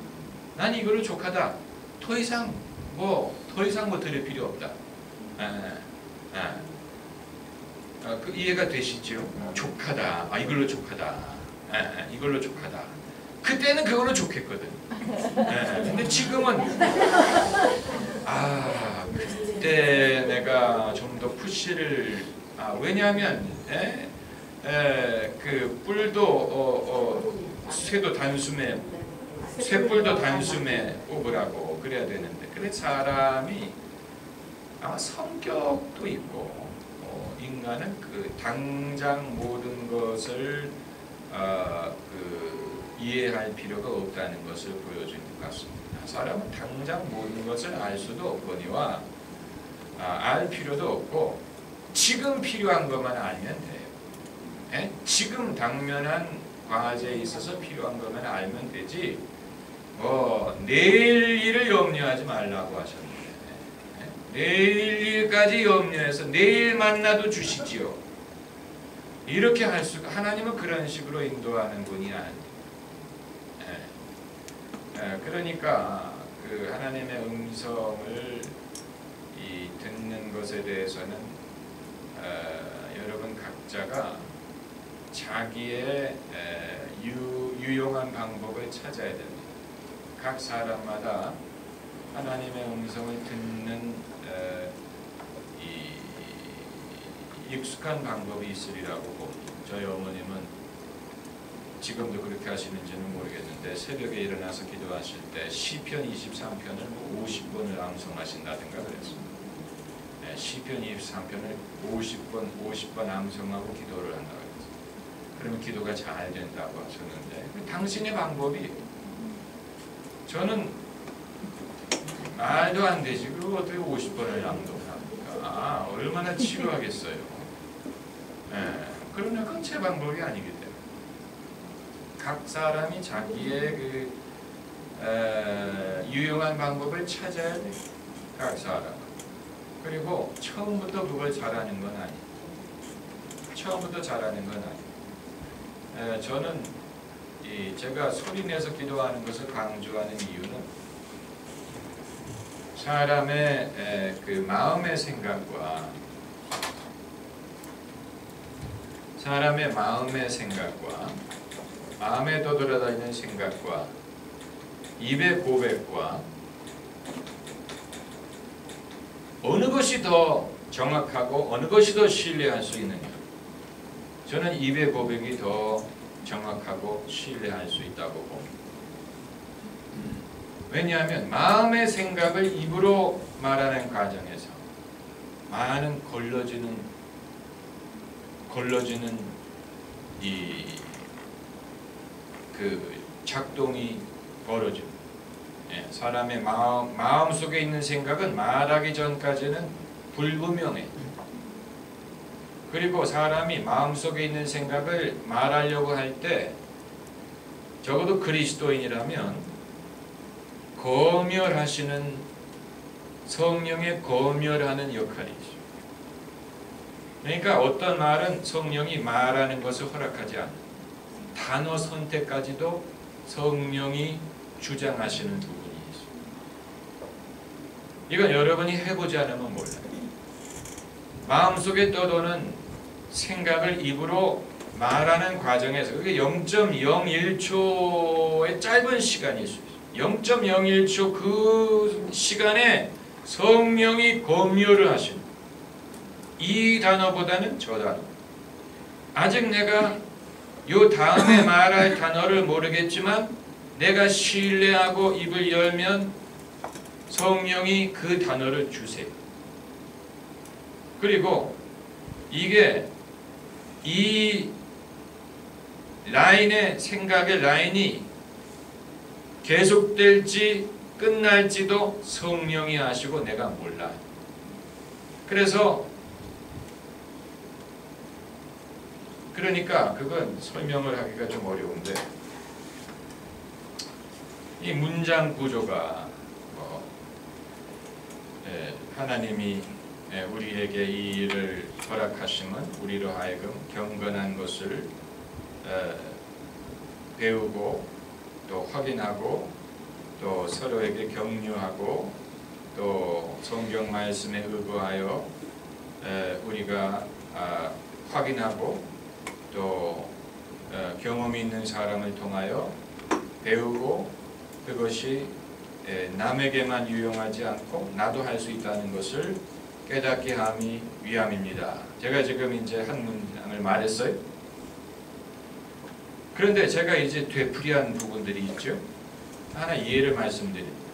S2: 난 이걸로 족하다. 더 이상 뭐 들을 필요 없다. 그 이해가 되시죠? 족하다. 이걸로 족하다. 이걸로 족하다. 그때는 그걸로 좋겠거든. 근데 지금은 그때 내가 좀 더 푸시를 왜냐하면 그 뿔도 쇠도 단숨에 쇠뿔도 단숨에 뽑으라고 그래야 되는데, 그래 사람이 아마 성격도 있고 인간은 그 당장 모든 것을 이해할 필요가 없다는 것을 보여주는 것 같습니다. 사람은 당장 모든 것을 알 수도 없거니와 알 필요도 없고 지금 필요한 것만 알면 돼요. 지금 당면한 과제에 있어서 필요한 것만 알면 되지 내일 일을 염려하지 말라고 하셨는데 내일 일까지 염려해서 내일 만나도 주시지요. 이렇게 할 수가 하나님은 그런 식으로 인도하는 분이 아니에요. 그러니까 그 하나님의 음성을 듣는 것에 대해서는 여러분 각자가 자기의 유용한 방법을 찾아야 됩니다. 각 사람마다 하나님의 음성을 듣는 익숙한 방법이 있으리라고 봅니다. 저희 어머님은 지금도 그렇게 하시는지는 모르겠는데 새벽에 일어나서 기도하실 때 시편 23편을 50번을 암송하신다든가 그랬습니다. 시편 23편을 50번 암송하고 기도를 한다고 그랬어요. 그러면 기도가 잘 된다고 하셨는데 당신의 방법이 저는 말도 안 되지. 그거 어떻게 50번을 낭독합니까? 얼마나 지루하겠어요. 그러나 그건 제 방법이 아니기 때문에 각 사람이 자기의 유용한 방법을 찾아야 돼요. 각 사람. 그리고 처음부터 그걸 잘하는 건 아니에요. 처음부터 잘하는 건 아니에요. 저는 제가 소리내서 기도하는 것을 강조하는 이유는 사람의 그 마음의 생각과 마음에 떠돌아다니는 생각과 입의 고백과 어느 것이 더 정확하고 어느 것이 더 신뢰할 수 있느냐. 저는 입의 고백이 더 정확하고 신뢰할 수 있다고 봅니다. 왜냐하면 마음의 생각을 입으로 말하는 과정에서 많은 걸러지는 그 작동이 벌어집니다. 사람의 마음 속에 있는 생각은 말하기 전까지는 불분명해. 그리고 사람이 마음 속에 있는 생각을 말하려고 할 때 적어도 그리스도인이라면 검열하시는 성령의 검열하는 역할이죠. 그러니까 어떤 말은 성령이 말하는 것을 허락하지 않아요. 단어 선택까지도 성령이 주장하시는 부분이 있어요. 이건 여러분이 해보지 않으면 몰라요. 마음속에 떠도는 생각을 입으로 말하는 과정에서 그게 0.01초의 짧은 시간일 수 있어요. 0.01초 그 시간에 성령이 검열을 하십니다. 이 단어보다는 저 단어. 아직 내가 요 다음에 말할 단어를 모르겠지만 내가 신뢰하고 입을 열면 성령이 그 단어를 주세요. 그리고 이게 이 라인의 생각의 라인이 계속될지 끝날지도 성령이 아시고 내가 몰라요. 그러니까 그건 설명을 하기가 좀 어려운데 이 문장 구조가 하나님이 우리에게 이 일을 허락하심은 우리로 하여금 경건한 것을 배우고 또 확인하고 또 서로에게 격려하고 또 성경 말씀에 의거하여 우리가 확인하고 또 경험이 있는 사람을 통하여 배우고 그것이 남에게만 유용하지 않고 나도 할 수 있다는 것을 깨닫게 함이 위함입니다. 제가 지금 이제 한 문장을 말했어요. 그런데 제가 이제 되풀이한 부분들이 있죠. 하나 예를 말씀드립니다.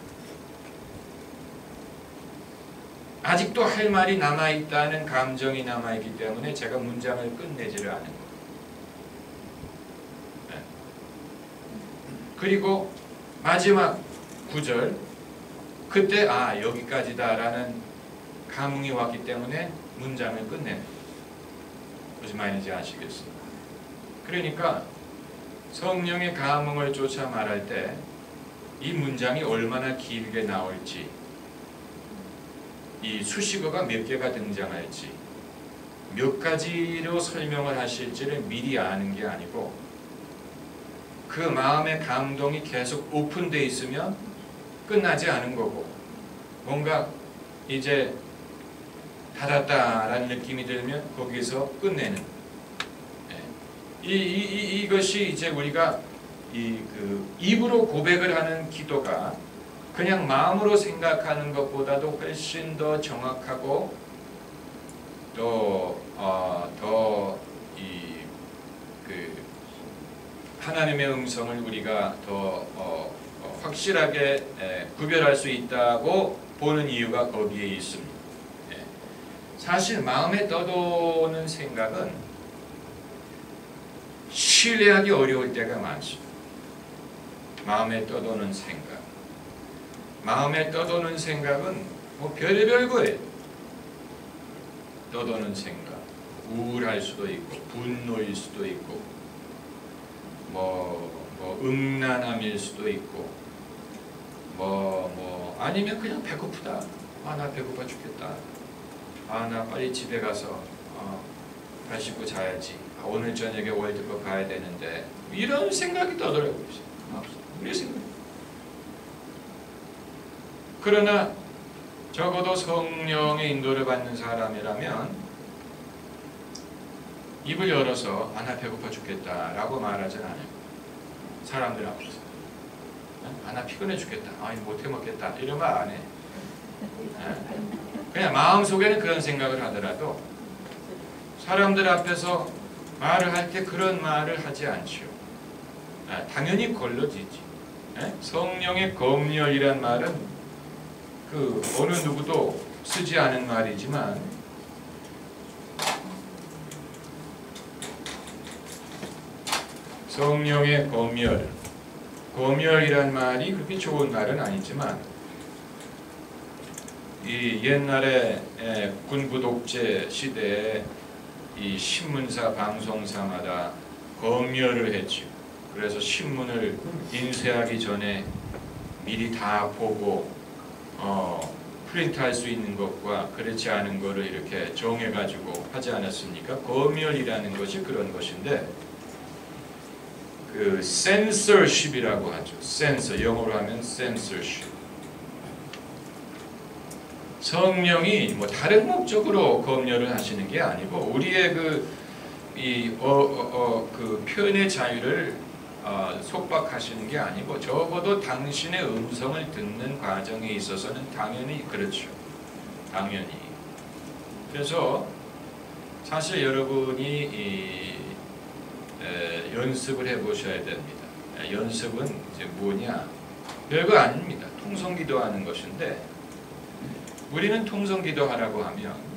S2: 아직도 할 말이 남아있다는 감정이 남아있기 때문에 제가 문장을 끝내지를 않은 거예요. 그리고 마지막 구절 그때 여기까지다라는 감흥이 왔기 때문에 문장을 끝내는 무슨 말인지 아시겠습니까? 그러니까 성령의 감흥을 쫓아 말할 때 이 문장이 얼마나 길게 나올지, 이 수식어가 몇 개가 등장할지, 몇 가지로 설명을 하실지를 미리 아는 게 아니고 그 마음의 감동이 계속 오픈되어 있으면 끝나지 않은 거고, 뭔가 이제 닫았다라는 느낌이 들면 거기서 끝내는, 이것이 이제 우리가 입으로 고백을 하는 기도가 그냥 마음으로 생각하는 것보다도 훨씬 더 정확하고 하나님의 음성을 우리가 더 확실하게 구별할 수 있다고 보는 이유가 거기에 있습니다. 사실 마음에 떠도는 생각은 신뢰하기 어려울 때가 많습니다. 마음에 떠도는 생각. 마음에 떠도는 생각은 뭐 별의별 거예요. 떠도는 생각. 우울할 수도 있고, 분노일 수도 있고, 음란함일 수도 있고, 아니면 그냥 배고프다. 나 배고파 죽겠다. 나 빨리 집에 가서 발 씻고 자야지. 오늘 저녁에 월드컵 가야 되는데, 이런 생각이 떠들어요. 우리 생각. 그러나 적어도 성령의 인도를 받는 사람이라면 입을 열어서 나 배고파 죽겠다라고 말하지 않아요. 사람들 앞에서. 나 피곤해 죽겠다. 못해 먹겠다. 이런 말 안 해. 그냥 마음속에는 그런 생각을 하더라도 사람들 앞에서 말을 할 때 그런 말을 하지 않죠. 당연히 걸러지지. 성령의 검열이란 말은 어느 누구도 쓰지 않은 말이지만 성령의 검열이란 말이 그렇게 좋은 말은 아니지만 이 옛날에 군부 독재 시대에 이 신문사 방송사마다 검열을 했죠. 그래서 신문을 인쇄하기 전에 미리 다 보고 프린트할 수 있는 것과 그렇지 않은 것을 이렇게 정해가지고 하지 않았습니까? 검열이라는 것이 그런 것인데 censorship이라고 하죠. censor, 영어로 하면 censorship. 성령이 다른 목적으로 검열을 하시는 게 아니고 우리의 표현의 자유를 속박하시는 게 아니고 적어도 당신의 음성을 듣는 과정에 있어서는 당연히 그렇죠. 당연히. 그래서 사실 여러분이 연습을 해보셔야 됩니다. 연습은 이제 뭐냐? 별거 아닙니다. 통성기도하는 것인데 우리는 통성기도하라고 하면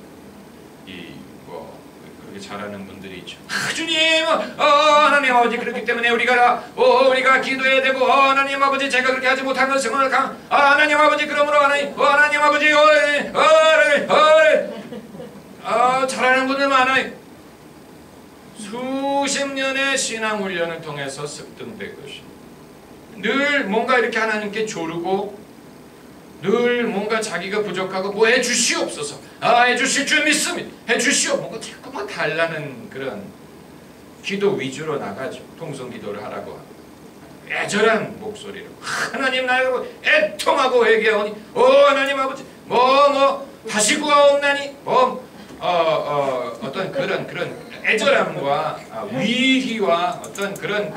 S2: 그렇게 잘하는 분들이 있죠. 주님, 하나님 아버지 그렇기 때문에 우리가 기도해야 되고, 하나님 아버지 제가 그렇게 하지 못한 것은 하나님 아버지 그러므로 하나님 아버지 잘하는 분들 많아요. 수십 년의 신앙 훈련을 통해서 습득된 것입니다. 늘 뭔가 이렇게 하나님께 조르고 늘 뭔가 자기가 부족하고 해주시옵소서. 해주실 줄 믿습니다. 해주시오. 뭔가 자꾸만 달라는 그런 기도 위주로 나가죠. 통성기도를 하라고 합니다. 애절한 목소리로 하나님 나를 애통하고 회개하오니 하나님 아버지 다시 구하옵나니 어떤 그런 애절함과 위희와 어떤 그런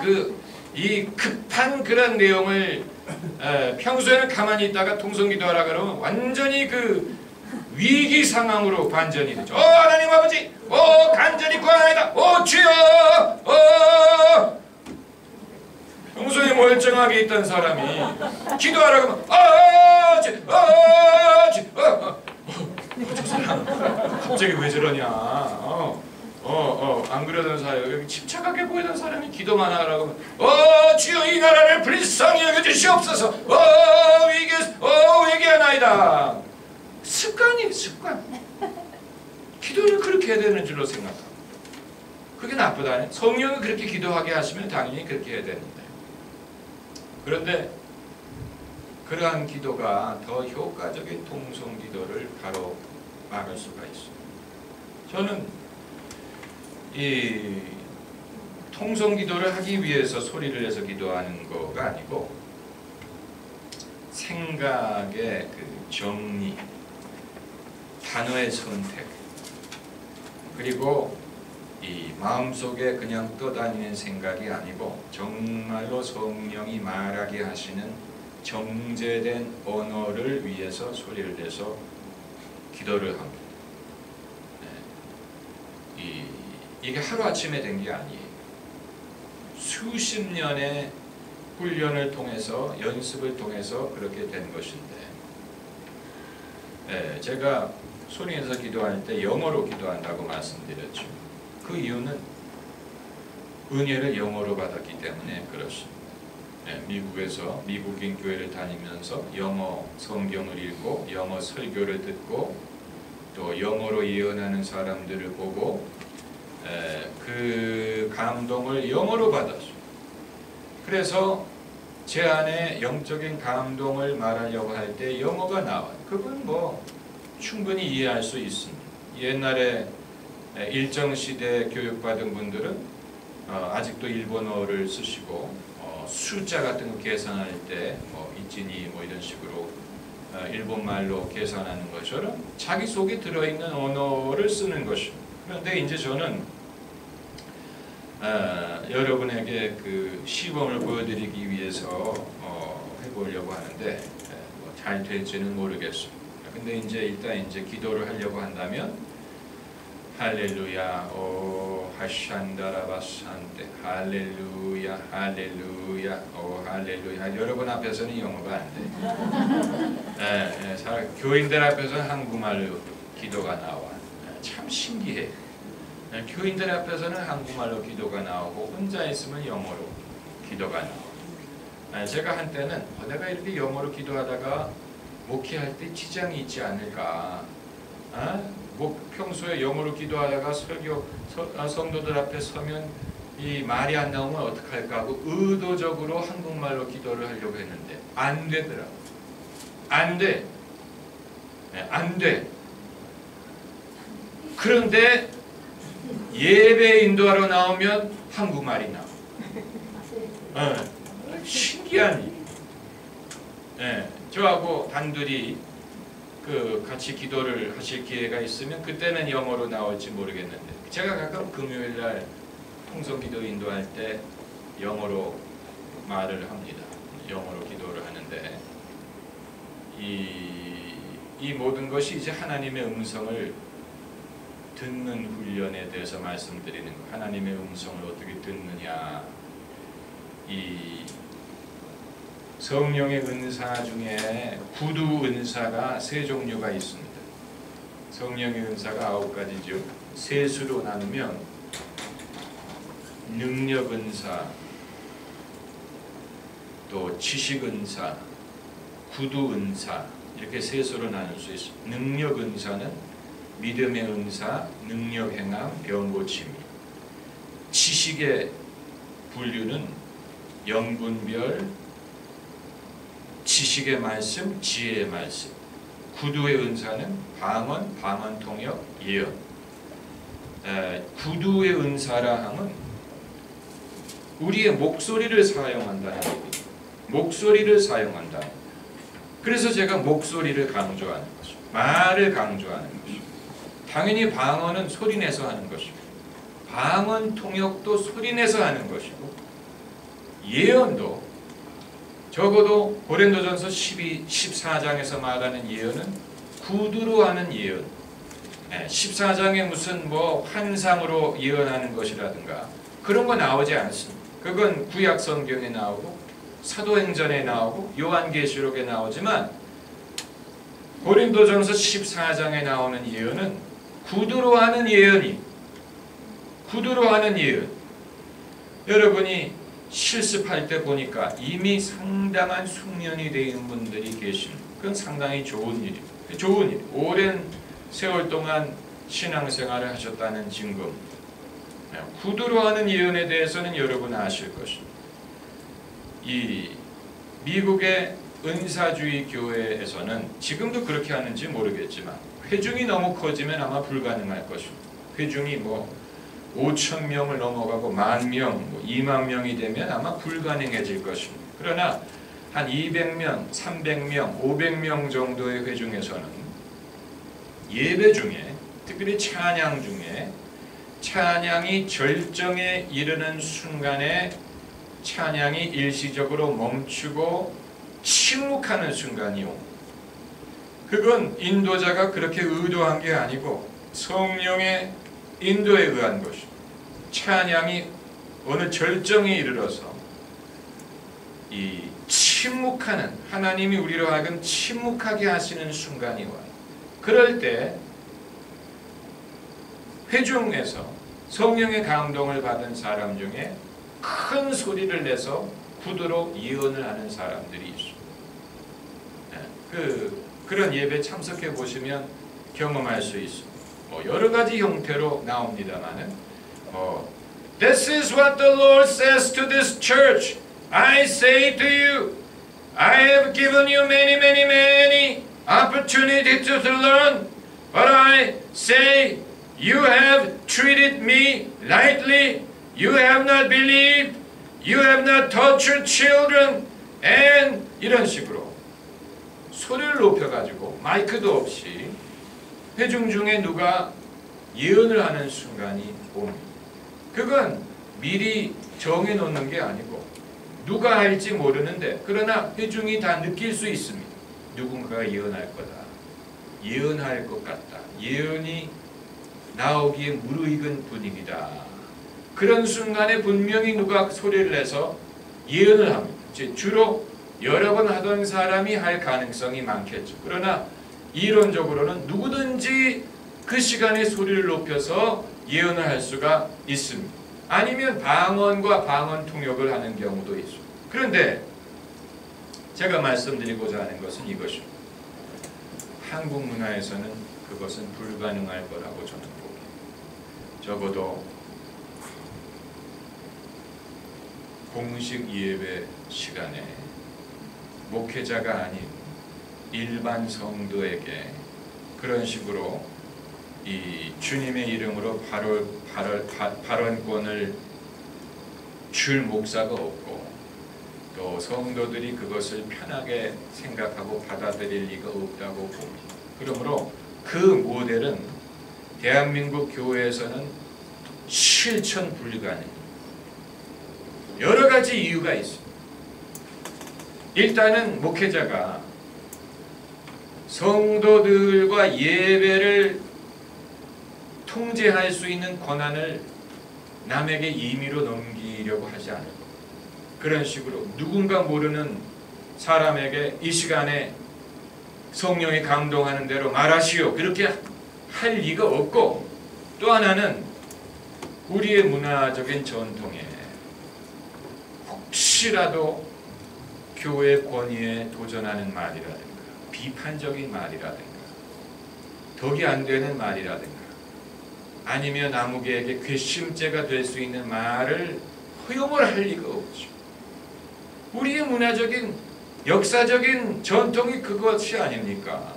S2: 이 급한 그런 내용을 평소에는 가만히 있다가 통성기도하라 그러면 완전히 위기 상황으로 반전이 되죠. 하나님 아버지 간절히 구하나이다. 주여 평소에 멀쩡하게 있던 사람이 기도하라고 하면 저 사람 갑자기 왜 저러냐. 안 그러던 사람, 여기 침착하게 보이던 사람이 기도만 하라고 하면 주여 이 나라를 불쌍히 여겨주시옵소서. 회개하나이다. 습관. 기도를 그렇게 해야 되는 줄로 생각합니다. 그게 나쁘다네. 성령이 그렇게 기도하게 하시면 당연히 그렇게 해야 되는데, 그런데 그러한 기도가 더 효과적인 통성 기도를 바로 막을 수가 있습니다. 저는 이 통성 기도를 하기 위해서 소리를 내서 기도하는 거가 아니고 생각의 그 정리, 단어의 선택, 그리고 이 마음속에 그냥 떠다니는 생각이 아니고 정말로 성령이 말하게 하시는 정제된 언어를 위해서 소리를 내서 기도를 합니다. 이게 하루아침에 된 게 아니에요. 수십 년의 훈련을 통해서, 연습을 통해서 그렇게 된 것인데, 제가 소리 내서 기도할 때 영어로 기도한다고 말씀드렸죠. 그 이유는 은혜를 영어로 받았기 때문에 그렇습니다. 미국에서 미국인 교회를 다니면서 영어 성경을 읽고 영어 설교를 듣고 또 영어로 예언하는 사람들을 보고 그 감동을 영어로 받았어요. 그래서 제 안에 영적인 감동을 말하려고 할 때 영어가 나와요. 그건 뭐 충분히 이해할 수 있습니다. 옛날에 일정 시대 교육받은 분들은 아직도 일본어를 쓰시고 숫자 같은 거 계산할 때 뭐 이진이 뭐 이런 식으로 일본 말로 계산하는 것처럼 자기 속에 들어있는 언어를 쓰는 것입니다. 그런데 이제 저는 여러분에게 그 시범을 보여드리기 위해서 해보려고 하는데 뭐 잘 될지는 모르겠습니다. 근데 이제 일단 이제 기도를 하려고 한다면 할렐루야 오 하샨다라바산테 할렐루야 할렐루야 오 할렐루야. 여러분 앞에서는 영어가 안 돼. 교인들 앞에서는 한국말로 기도가 나와. 참 신기해. 교인들 앞에서는 한국말로 기도가 나오고 혼자 있으면 영어로 기도가 나와. 제가 한때는 내가 이렇게 영어로 기도하다가 목회할 때 지장이 있지 않을까. 평소에 영어로 기도하다가 성도들 앞에 서면 이 말이 안 나오면 어떡할까 하고 의도적으로 한국말로 기도를 하려고 했는데 안 되더라고. 안 돼. 안 돼. 그런데 예배 인도하러 나오면 한국말이 나와. 신기한 일. 저하고 단둘이 같이 기도를 하실 기회가 있으면 그때는 영어로 나올지 모르겠는데 제가 가끔 금요일날 통성기도 인도할 때 영어로 말을 합니다. 영어로 기도를 하는데 이 모든 것이 이제 하나님의 음성을 듣는 훈련에 대해서 말씀드리는 거. 하나님의 음성을 어떻게 듣느냐. 이 성령의 은사 중에 구두 은사가 세 종류가 있습니다. 성령의 은사가 9가지죠. 셋으로 나누면 능력 은사, 또 지식 은사, 구두 은사 이렇게 셋으로 나눌 수 있습니다. 능력 은사는 믿음의 은사, 능력 행함, 병 고침이. 지식의 분류는 영분별, 지식의 말씀, 지혜의 말씀. 구두의 은사는 방언, 방언 통역, 예언. 구두의 은사라 함은 우리의 목소리를 사용한다는 얘기입니다. 목소리를 사용한다. 그래서 제가 목소리를 강조하는 것이죠. 말을 강조하는 것이죠. 당연히 방언은 소리내서 하는 것이고 방언 통역도 소리내서 하는 것이고 예언도 적어도 고린도전서 14장에서 말하는 예언은 구두로 하는 예언. 14장에 무슨 뭐 환상으로 예언하는 것이라든가 그런 거 나오지 않습니다. 그건 구약 성경에 나오고 사도행전에 나오고 요한계시록에 나오지만 고린도전서 14장에 나오는 예언은 구두로 하는 예언이 구두로 하는 예언. 여러분이 실습할 때 보니까 이미 상당한 숙련이 되는 분들이 계십니다. 그건 상당히 좋은 일이에요. 좋은 일. 오랜 세월 동안 신앙생활을 하셨다는 증거. 구두로 하는 예언에 대해서는 여러분 아실 것입니다. 이 미국의 은사주의 교회에서는 지금도 그렇게 하는지 모르겠지만 회중이 너무 커지면 아마 불가능할 것입니다. 회중이 5,000명을 넘어가고 10,000명, 20,000명이 되면 아마 불가능해질 것입니다. 그러나 한 200명, 300명, 500명 정도의 회중에서는 예배 중에, 특별히 찬양 중에 찬양이 절정에 이르는 순간에 찬양이 일시적으로 멈추고 침묵하는 순간이 옵니다. 그건 인도자가 그렇게 의도한 게 아니고 성령의 인도에 의한 것입니다. 찬양이 어느 절정에 이르러서 이 침묵하는, 하나님이 우리로 하여금 침묵하게 하시는 순간이 와요. 그럴 때 회중에서 성령의 감동을 받은 사람 중에 큰 소리를 내서 구두로 예언을 하는 사람들이 있습니다. 그런 예배 참석해 보시면 경험할 수 있습니다. 여러 가지 형태로 나옵니다만은 This is what the Lord says to this church. I say to you, I have given you many opportunities to learn, but I say you have treated me lightly. You have not believed. You have not taught your children. And 이런 식으로 소리를 높여가지고 마이크도 없이 회중 중에 누가 예언을 하는 순간이 옵니다. 그건 미리 정해놓는 게 아니고 누가 할지 모르는데 그러나 회중이 다 느낄 수 있습니다. 누군가가 예언할 거다. 예언할 것 같다. 예언이 나오기에 무르익은 분위기다. 그런 순간에 분명히 누가 소리를 내서 예언을 합니다. 주로 여러 번 하던 사람이 할 가능성이 많겠죠. 그러나 이론적으로는 누구든지 그 시간에 소리를 높여서 예언을 할 수가 있습니다. 아니면 방언과 방언 통역을 하는 경우도 있습니다. 그런데 제가 말씀드리고자 하는 것은 이것입니다. 한국 문화에서는 그것은 불가능할 거라고 저는 봅니다. 적어도 공식 예배 시간에 목회자가 아닌 일반 성도에게 그런 식으로 이 주님의 이름으로 발언권을 줄 목사가 없고 또 성도들이 그것을 편하게 생각하고 받아들일 리가 없다고 봅니다. 그러므로 그 모델은 대한민국 교회에서는 실천 불가능입니다. 여러 가지 이유가 있습니다. 일단은 목회자가 성도들과 예배를 통제할 수 있는 권한을 남에게 임의로 넘기려고 하지 않을 겁니다. 그런 식으로 누군가 모르는 사람에게 이 시간에 성령이 감동하는 대로 말하시오 그렇게 할 리가 없고, 또 하나는 우리의 문화적인 전통에 혹시라도 교회 권위에 도전하는 말이라든가 비판적인 말이라든가 덕이 안 되는 말이라든가 아니면 아무개에게 괘씸죄가 될 수 있는 말을 허용을 할 리가 없죠. 우리의 문화적인 역사적인 전통이 그것이 아닙니까?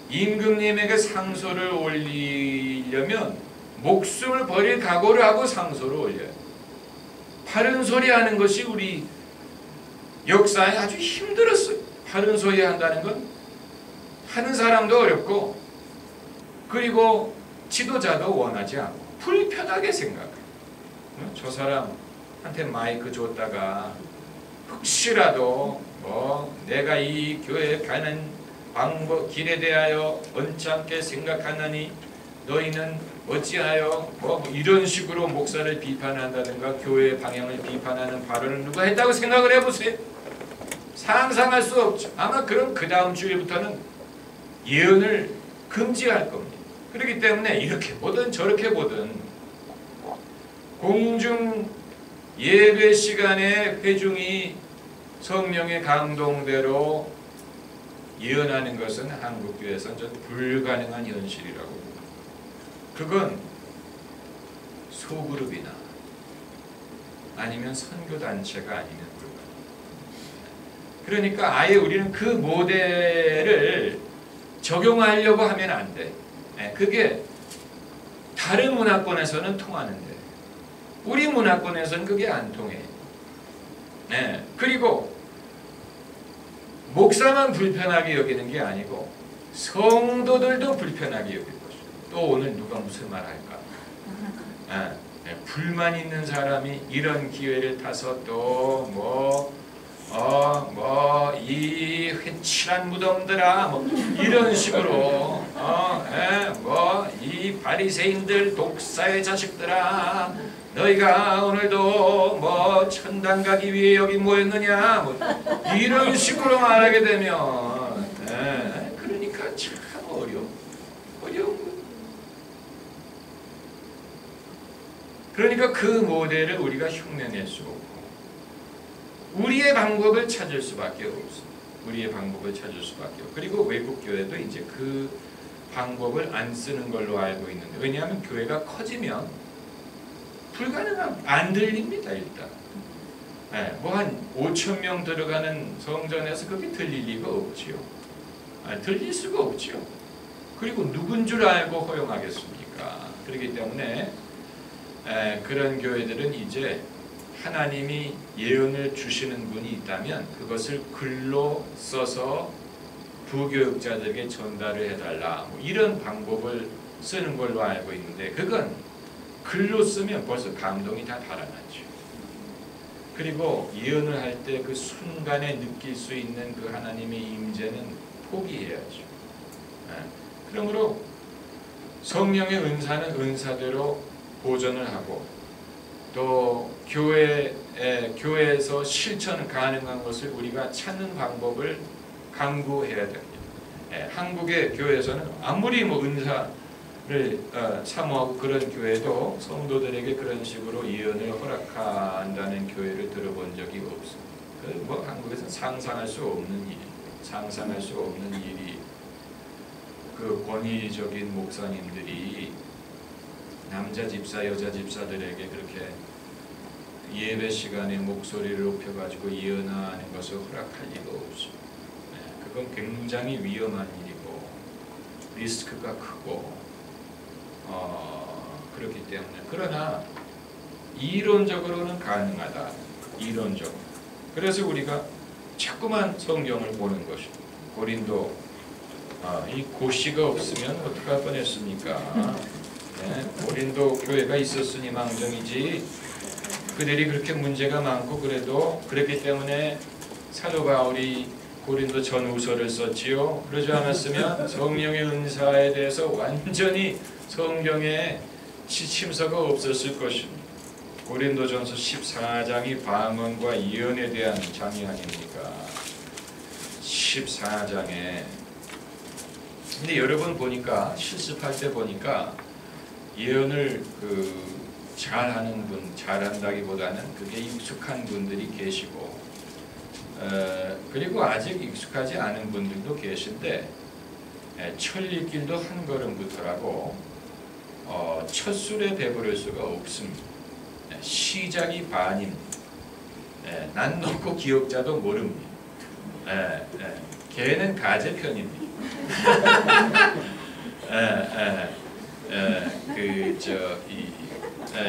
S2: 임금님에게 상소를 올리려면 목숨을 버릴 각오를 하고 상소를 올려요. 바른 소리 하는 것이 우리 역사에 아주 힘들었어요. 바른 소리 한다는 건 하는 사람도 어렵고 그리고 지도자도 원하지 않고 불편하게 생각해요. 저 사람한테 마이크 줬다가 혹시라도 내가 이 교회에 가는 방법 길에 대하여 언짢게 생각하느니 너희는 어찌하여 이런 식으로 목사를 비판한다든가 교회의 방향을 비판하는 발언을 누가 했다고 생각을 해보세요. 상상할 수 없죠. 아마 그럼 그 다음 주일부터는 예언을 금지할 겁니다. 그렇기 때문에 이렇게 보든 저렇게 보든 공중 예배 시간에 회중이 성령의 감동대로 예언하는 것은 한국교회에서는 전 불가능한 현실이라고 봅니다. 그건 소그룹이나 아니면 선교단체가 아니면 불가능합니다. 그러니까 아예 우리는 그 모델을 적용하려고 하면 안 돼. 그게 다른 문화권에서는 통하는데 우리 문화권에서는 그게 안 통해. 그리고 목사만 불편하게 여기는 게 아니고 성도들도 불편하게 여길 것이고 또 오늘 누가 무슨 말 할까? 불만 있는 사람이 이런 기회를 타서 또 이 회칠한 무덤들아 이런 식으로 이 바리새인들 독사의 자식들아 너희가 오늘도 천당 가기 위해 여기 모였느냐 이런 식으로 말하게 되면 그러니까 참 어려운 거예요. 그러니까 그 모델을 우리가 흉내낼 수 없고 우리의 방법을 찾을 수밖에 없어. 우리의 방법을 찾을 수밖에 없고 그리고 외국 교회도 이제 그 방법을 안 쓰는 걸로 알고 있는데 왜냐하면 교회가 커지면 불가능한 안 들립니다. 일단 뭐 한 5천 명 들어가는 성전에서 그게 들릴 리가 없지요. 들릴 수가 없지요. 그리고 누군 줄 알고 허용하겠습니까? 그렇기 때문에 그런 교회들은 이제 하나님이 예언을 주시는 분이 있다면 그것을 글로 써서 부교육자들에게 전달을 해달라 이런 방법을 쓰는 걸로 알고 있는데 그건 글로 쓰면 벌써 감동이 다 달아나죠. 그리고 예언을 할 때 그 순간에 느낄 수 있는 그 하나님의 임재는 포기해야죠. 그러므로 성령의 은사는 은사대로 보존을 하고 또 교회에서 실천 가능한 것을 우리가 찾는 방법을 강구해야 됩니다. 한국의 교회에서는 아무리 은사를 사모하고 그런 교회도 성도들에게 그런 식으로 예언을 허락한다는 교회를 들어본 적이 없습니다. 한국에서 상상할 수 없는 일이 그 권위적인 목사님들이 남자 집사, 여자 집사들에게 그렇게 예배 시간에 목소리를 높여가지고 예언하는 것을 허락할 리가 없습니다. 그건 굉장히 위험한 일이고 리스크가 크고 그렇기 때문에 그러나 이론적으로는 가능하다. 이론적으로. 그래서 우리가 자꾸만 성경을 보는 것입니다. 고린도 이 고시가 없으면 어떡할 뻔했습니까? 고린도 교회가 있었으니 망정이지 그들이 그렇게 문제가 많고 그래도 그랬기 때문에 사도 바울이 고린도 전후서를 썼지요. 그러지 않았으면 성령의 은사에 대해서 완전히 성경에 지침서가 없었을 것입니다. 고린도전서 14장이 방언과 예언에 대한 장이 아닙니까? 14장에 근데 여러분 보니까 실습할 때 보니까 예언을 잘하는 분, 잘한다기보다는 그게 익숙한 분들이 계시고 그리고 아직 익숙하지 않은 분들도 계신데 천리길도 한 걸음부터라고 첫 술에 배부를 수가 없습니다. 시작이 반입니다. 난 놓고 기억자도 모릅니다. 걔는 가재편입니다.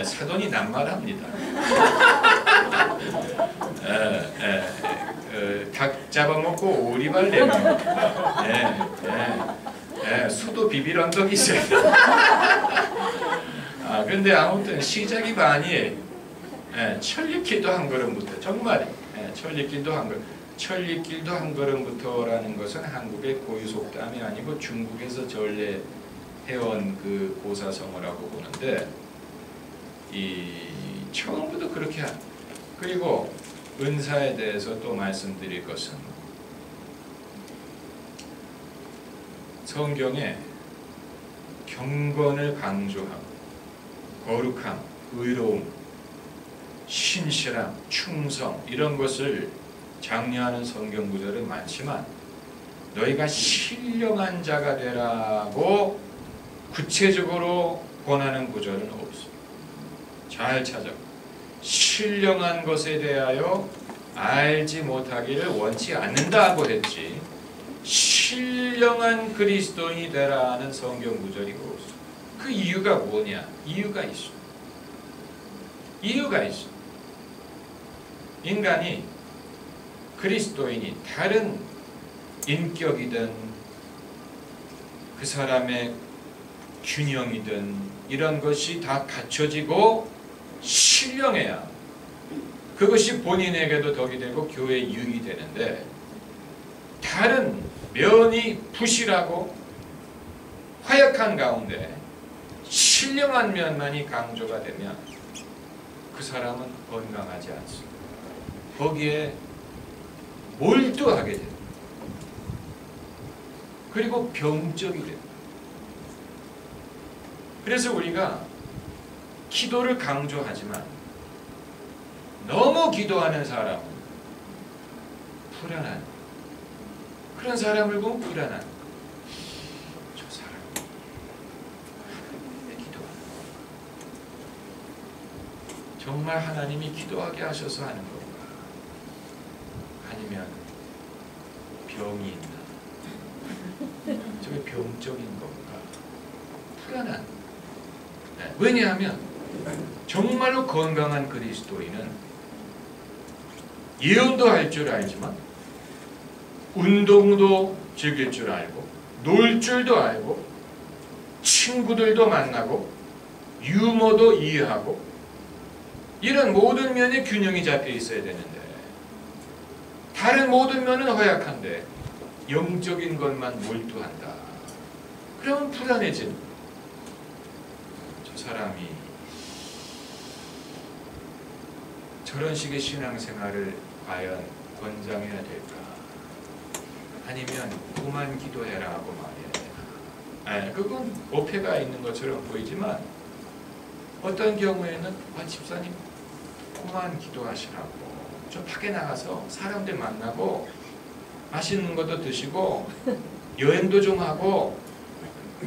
S2: 사돈이 낱말합니다. 닭 잡아먹고 오리발 내면 수도 비빌 언덕이 있어요. 그런데 아무튼 시작이 반이에요. 천리길도 한 걸음부터 정말 천리길도 한 걸음. 천리길도 한 걸음부터라는 것은 한국의 고유 속담이 아니고 중국에서 전래 해온 그 고사성어라고 보는데 처음부터 그렇게 그리고 은사에 대해서 또 말씀드릴 것은 성경에 경건을 강조하고 거룩함, 의로움, 신실함, 충성 이런 것을 장려하는 성경 구절은 많지만 너희가 신령한 자가 되라고 구체적으로 권하는 구절은 없습니다. 잘 찾아. 신령한 것에 대하여 알지 못하기를 원치 않는다고 했지 신령한 그리스도인이 되라는 성경 구절이 없어. 그 이유가 뭐냐? 이유가 있어. 이유가 있어. 인간이 그리스도인이 다른 인격이든 그 사람의 균형이든 이런 것이 다 갖춰지고 신령해야 그것이 본인에게도 덕이 되고 교회에 유익이 되는데 다른 면이 부실하고 허약한 가운데 신령한 면만이 강조가 되면 그 사람은 건강하지 않습니다. 거기에 몰두하게 됩니다. 그리고 병적이 됩니다. 그래서 우리가 기도를 강조하지만 너무 기도하는 사람은 불안한 그런 사람을 보면 불안한 저 사람 왜 기도하는 정말 하나님이 기도하게 하셔서 하는 건가? 아니면 병이 있나? 저게 병적인 건가? 불안한. 네. 왜냐하면 정말로 건강한 그리스도인은 예언도 할 줄 알지만 운동도 즐길 줄 알고 놀 줄도 알고 친구들도 만나고 유머도 이해하고 이런 모든 면에 균형이 잡혀 있어야 되는데 다른 모든 면은 허약한데 영적인 것만 몰두한다. 그러면 불안해집니다. 저 사람이 저런 식의 신앙생활을 과연 권장해야 될까? 아니면 그만 기도해라 하고 말해야 되나? 그건 오해가 있는 것처럼 보이지만 어떤 경우에는 집사님 그만 기도하시라고 좀 밖에 나가서 사람들 만나고 맛있는 것도 드시고 여행도 좀 하고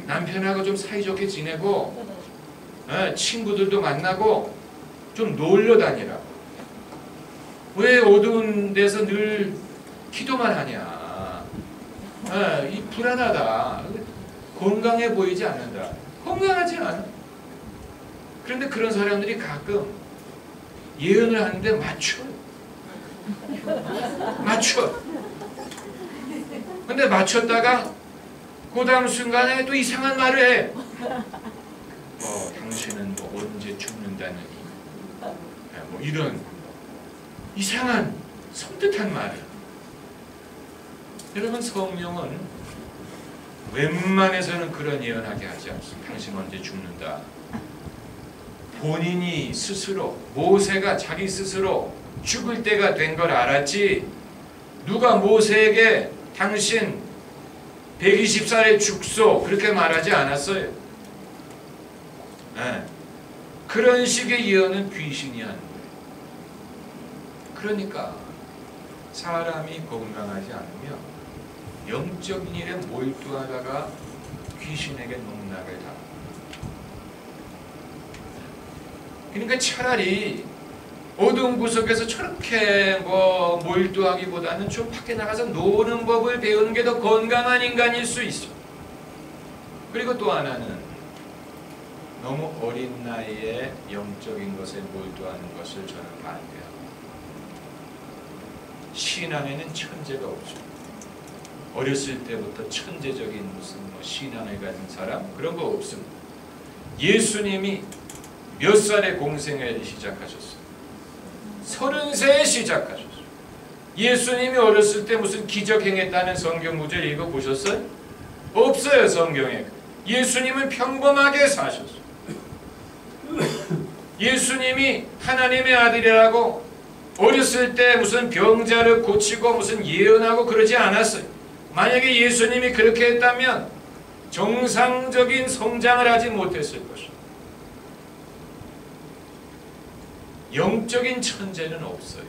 S2: 남편하고 좀 사이좋게 지내고 친구들도 만나고 좀 놀러 다니라. 왜 어두운 데서 늘 기도만 하냐? 이 불안하다. 건강해 보이지 않는다. 건강하지 않아. 그런데 그런 사람들이 가끔 예언을 하는데 맞춰. 근데 맞췄다가 그 다음 순간에 또 이상한 말을 해. 당신은 뭐 언제 죽는다느니 뭐 이런 이상한 섬뜩한 말을. 여러분 성령은 웬만해서는 그런 예언하게 하지 않습니다. 당신 언제 죽는다. 본인이 스스로 모세가 자기 스스로 죽을 때가 된 걸 알았지 누가 모세에게 당신 120살에 죽소 그렇게 말하지 않았어요. 그런 식의 예언은 귀신이 하는 거예요. 그러니까 사람이 건강하지 않으면 영적인 일에 몰두하다가 귀신에게 농락을 당합니다. 그러니까 차라리 어두운 구석에서 저렇게 몰두하기보다는 좀 밖에 나가서 노는 법을 배우는 게 더 건강한 인간일 수 있어. 그리고 또 하나는 너무 어린 나이에 영적인 것에 몰두하는 것을 저는 반대합니다. 신앙에는 천재가 없죠. 어렸을 때부터 천재적인 무슨 신앙을 가진 사람 그런 거 없습니다. 예수님이 몇 살에 공생애를 시작하셨어요? 30세에 시작하셨어요. 예수님이 어렸을 때 무슨 기적 행했다는 성경 구절 읽어보셨어요? 없어요 성경에. 예수님은 평범하게 사셨어요. 예수님이 하나님의 아들이라고 어렸을 때 무슨 병자를 고치고 무슨 예언하고 그러지 않았어요. 만약에 예수님이 그렇게 했다면 정상적인 성장을 하지 못했을 것입니다. 영적인 천재는 없어요.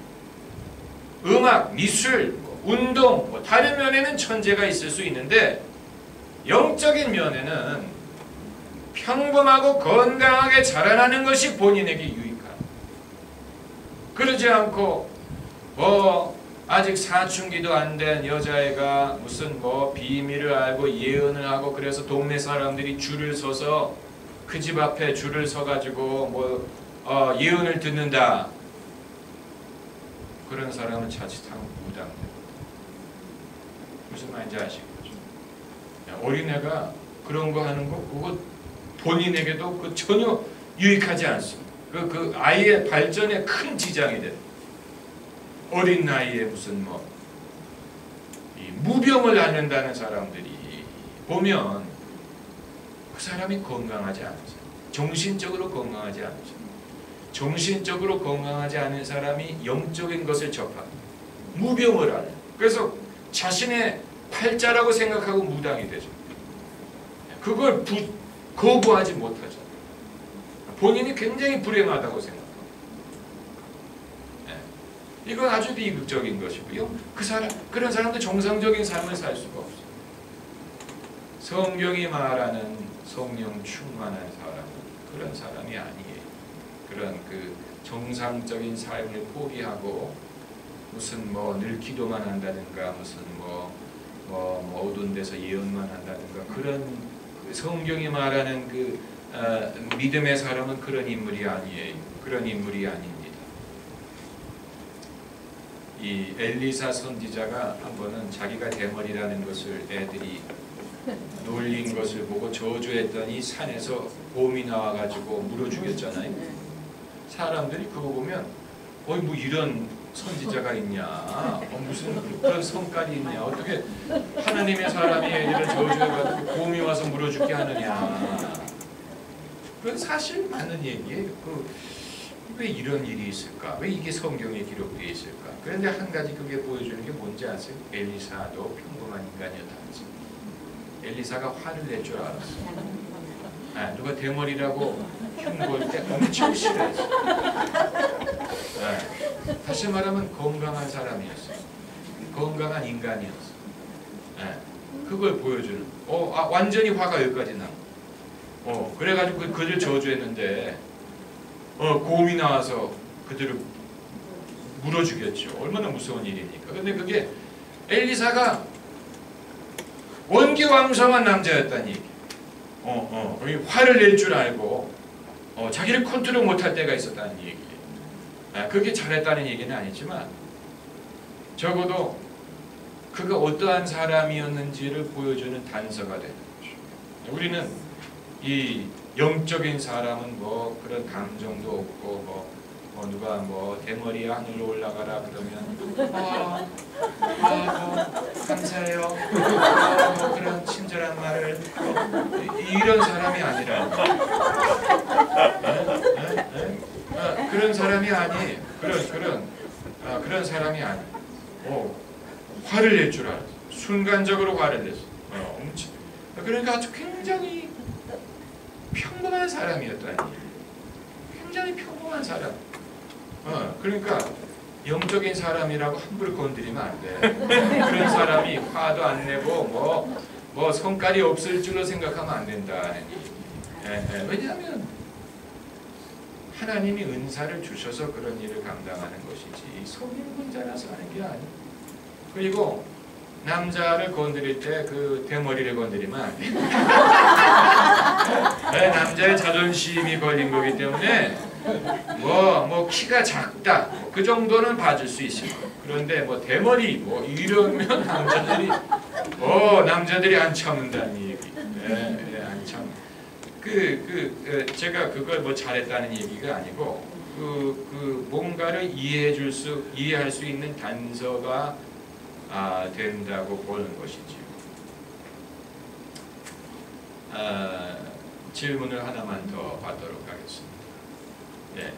S2: 음악, 미술, 운동, 다른 면에는 천재가 있을 수 있는데 영적인 면에는 평범하고 건강하게 자라나는 것이 본인에게 유익한. 그러지 않고 아직 사춘기도 안 된 여자애가 무슨 비밀을 알고 예언을 하고 그래서 동네 사람들이 줄을 서서 그 집 앞에 줄을 서가지고 예언을 듣는다. 그런 사람은 자칫하면 무당됩니다. 무슨 말인지 아시겠죠? 어린애가 그런 거 하는 거 그거 본인에게도 전혀 유익하지 않습니다. 그 아이의 발전에 큰 지장이 돼요. 어린 나이에 무슨 이 무병을 앓는다는 사람들이 보면 그 사람이 건강하지 않죠. 정신적으로 건강하지 않죠. 정신적으로 건강하지 않은 사람이 영적인 것을 접합니다. 무병을 앓아요. 그래서 자신의 팔자라고 생각하고 무당이 되죠. 그걸 거부하지 못하죠. 본인이 굉장히 불행하다고 생각합니다. 이건 아주 비극적인 것이고요. 그런 사람도 정상적인 삶을 살 수가 없어요. 성경이 말하는 성령 충만한 사람은 그런 사람이 아니에요. 그런 정상적인 삶을 포기하고 무슨 늘 기도만 한다든가 무슨 어두운 데서 예언만 한다든가 그런 성경이 말하는 믿음의 사람은 그런 인물이 아니에요. 그런 인물이 아닙니다. 이 엘리사 선지자가 한 번은 자기가 대머리라는 것을 애들이 놀린 것을 보고 저주했더니 산에서 곰이 나와가지고 물어 죽였잖아요. 사람들이 그거 보면 이런 선지자가 있냐, 무슨 그런 성깔이 있냐, 어떻게 하나님의 사람이 애들을 저주해가지고 곰이 와서 물어 죽게 하느냐. 그건 사실 맞는 얘기예요. 왜 이런 일이 있을까? 왜 이게 성경에 기록되어 있을까? 그런데 한 가지 그게 보여주는 게 뭔지 아세요? 엘리사도 평범한 인간이었다. 엘리사가 화를 낼 줄 알았어. 누가 대머리라고 흉볼 때 엄청 싫어했어. 다시 말하면 건강한 사람이었어요. 건강한 인간이었어. 그걸 보여주는. 완전히 화가 여기까지 나. 그래가지고 그들 저주했는데 곰이 나와서 그들을 물어 죽였죠. 얼마나 무서운 일입니까? 근데 그게 엘리사가 원기왕성한 남자였다는 얘기. 화를 낼 줄 알고 자기를 컨트롤 못할 때가 있었다는 얘기. 그게 잘했다는 얘기는 아니지만 적어도 그가 어떠한 사람이었는지를 보여주는 단서가 되는 거죠. 우리는 이 영적인 사람은 그런 감정도 없고 누가 대머리에 하늘로 올라가라 그러면 감사해요. 그런 친절한 말을 이런 사람이 아니라 그런 사람이 아니 그런 사람이 아니. 화를 낼 줄 알았어. 순간적으로 화를 냈어. 그러니까 아주 굉장히 평범한 사람이었다니. 굉장히 평범한 사람. 그러니까 영적인 사람이라고 함부로 건드리면 안 돼. 그런 사람이 화도 안 내고 성깔이 없을 줄로 생각하면 안 된다. 왜냐하면 하나님이 은사를 주셔서 그런 일을 감당하는 것이지 성인군자라서 하는 게 아니에요. 그리고 남자를 건드릴 때 그 대머리를 건드리면 안 돼. 남자의 자존심이 걸린 거기 때문에 키가 작다 그 정도는 봐줄 수 있을 거예요. 그런데 대머리 이러면 남자들이 안 참는다는 얘기. 안 참. 제가 그걸 잘했다는 얘기가 아니고 뭔가를 이해할 수 있는 단서가 된다고 보는 것이지요. 질문을 하나만 더 받도록 하겠습니다. 네.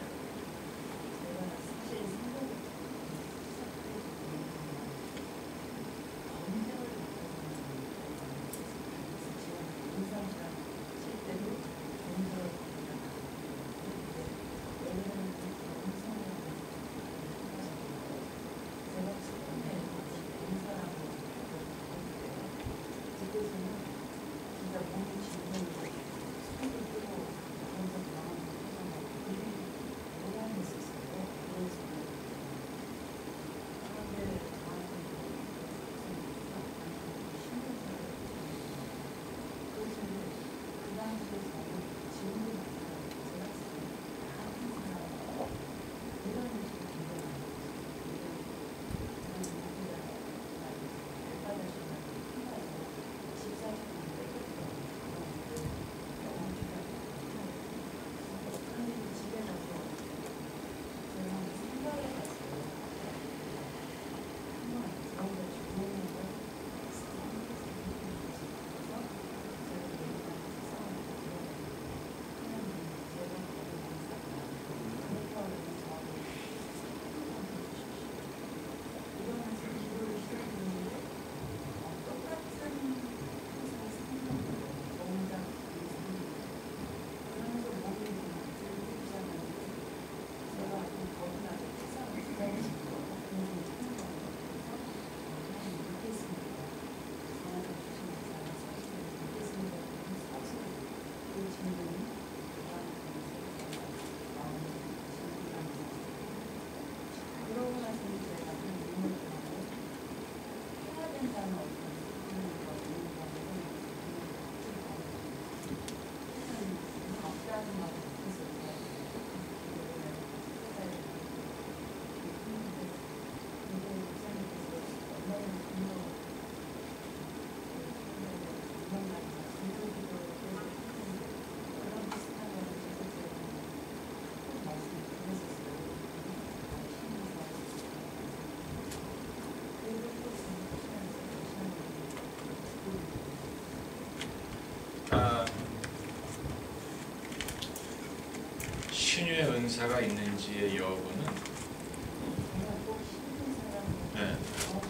S2: 은사가 있는지의 여부는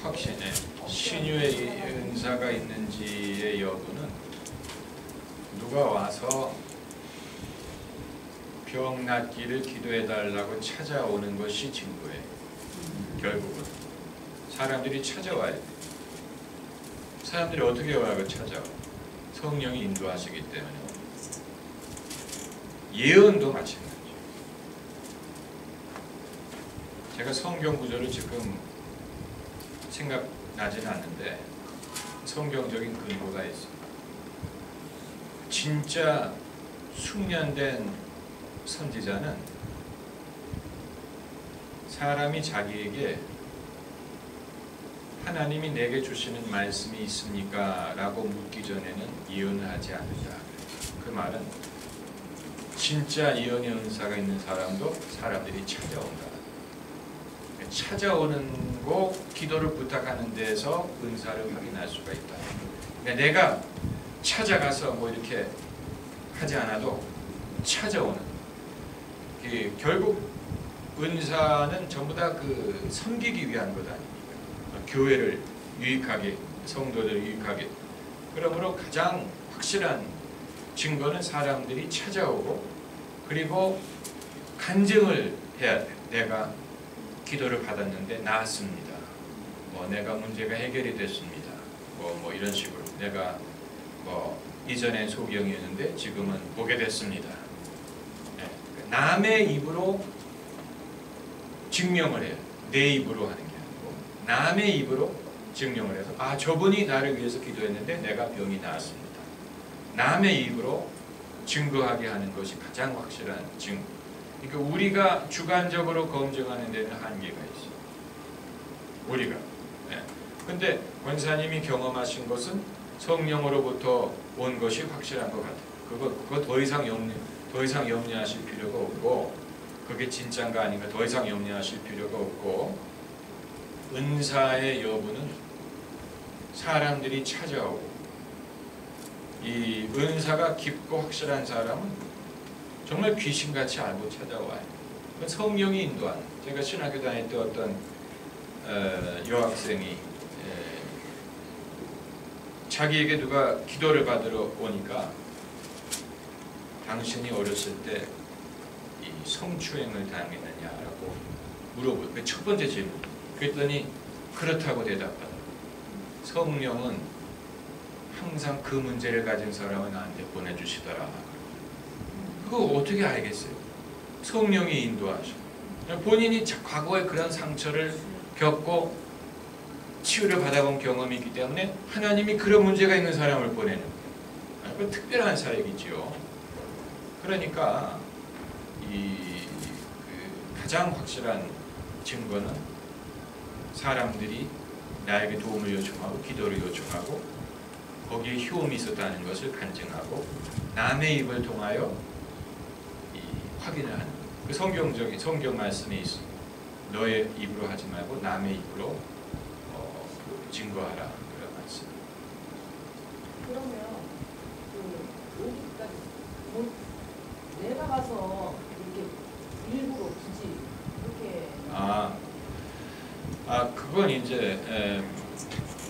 S2: 확신해. 신유의 은사가 있는지의 여부는 누가 와서 병 낫기를 기도해달라고 찾아오는 것이 증거예요. 결국은 사람들이 찾아와야 돼. 사람들이 어떻게 와요? 찾아와. 성령이 인도하시기 때문에. 예언도 마찬가지예요. 제가 성경 구절을 지금 생각나지는 않는데 성경적인 근거가 있어요. 진짜 숙련된 선지자는 사람이 자기에게 하나님이 내게 주시는 말씀이 있습니까? 라고 묻기 전에는 예언을 하지 않는다. 그 말은 진짜 예언의 은사가 있는 사람도 사람들이 찾아온다. 찾아오는 거 기도를 부탁하는 데서 은사를 확인할 수가 있다. 그러니까 내가 찾아가서 뭐 이렇게 하지 않아도 찾아오는. 결국 은사는 전부 다 그 섬기기 위한 것 아닙니까? 교회를 유익하게, 성도들을 유익하게. 그러므로 가장 확실한 증거는 사람들이 찾아오고 그리고 간증을 해야 돼. 내가 기도를 받았는데 나았습니다. 뭐 내가 문제가 해결이 됐습니다. 뭐 이런 식으로 내가 뭐 이전엔 소경이었는데 지금은 보게 됐습니다. 네. 남의 입으로 증명을 해요. 내 입으로 하는 게 아니고 남의 입으로 증명을 해서 아 저분이 나를 위해서 기도했는데 내가 병이 나았습니다. 남의 입으로 증거하게 하는 것이 가장 확실한 증거. 그러니까 우리가 주관적으로 검증하는 데는 한계가 있어요. 우리가. 근데 권사님이 경험하신 것은 성령으로부터 온 것이 확실한 것 같아요. 그거 더 이상 염려하실 필요가 없고 그게 진짜인가 아닌가 더 이상 염려하실 필요가 없고 은사의 여부는 사람들이 찾아오고 이 은사가 깊고 확실한 사람은 정말 귀신같이 알고 찾아와요. 성령이 인도하는. 제가 신학교 다닐 때 어떤 여학생이 자기에게 누가 기도를 받으러 오니까 당신이 어렸을 때 이 성추행을 당했느냐라고 물어보고 그 첫 번째 질문. 그랬더니 그렇다고 대답하더라고요. 성령은 항상 그 문제를 가진 사람을 나한테 보내주시더라. 그거 어떻게 알겠어요? 성령이 인도하셔. 본인이 과거에 그런 상처를 겪고 치유를 받아본 경험이 있기 때문에 하나님이 그런 문제가 있는 사람을 보내는 거예요. 그 특별한 사역이지요. 그러니까 가장 확실한 증거는 사람들이 나에게 도움을 요청하고 기도를 요청하고 거기에 효험이 있었다는 것을 간증하고 남의 입을 통하여 확인을 하는 그 성경 말씀이 있어. 너의 입으로 하지 말고 남의 입으로 증거하라 그런 말씀.
S4: 그러면 여기까지 내가 가서 이렇게 일부러 굳이 이렇게
S2: 그건 이제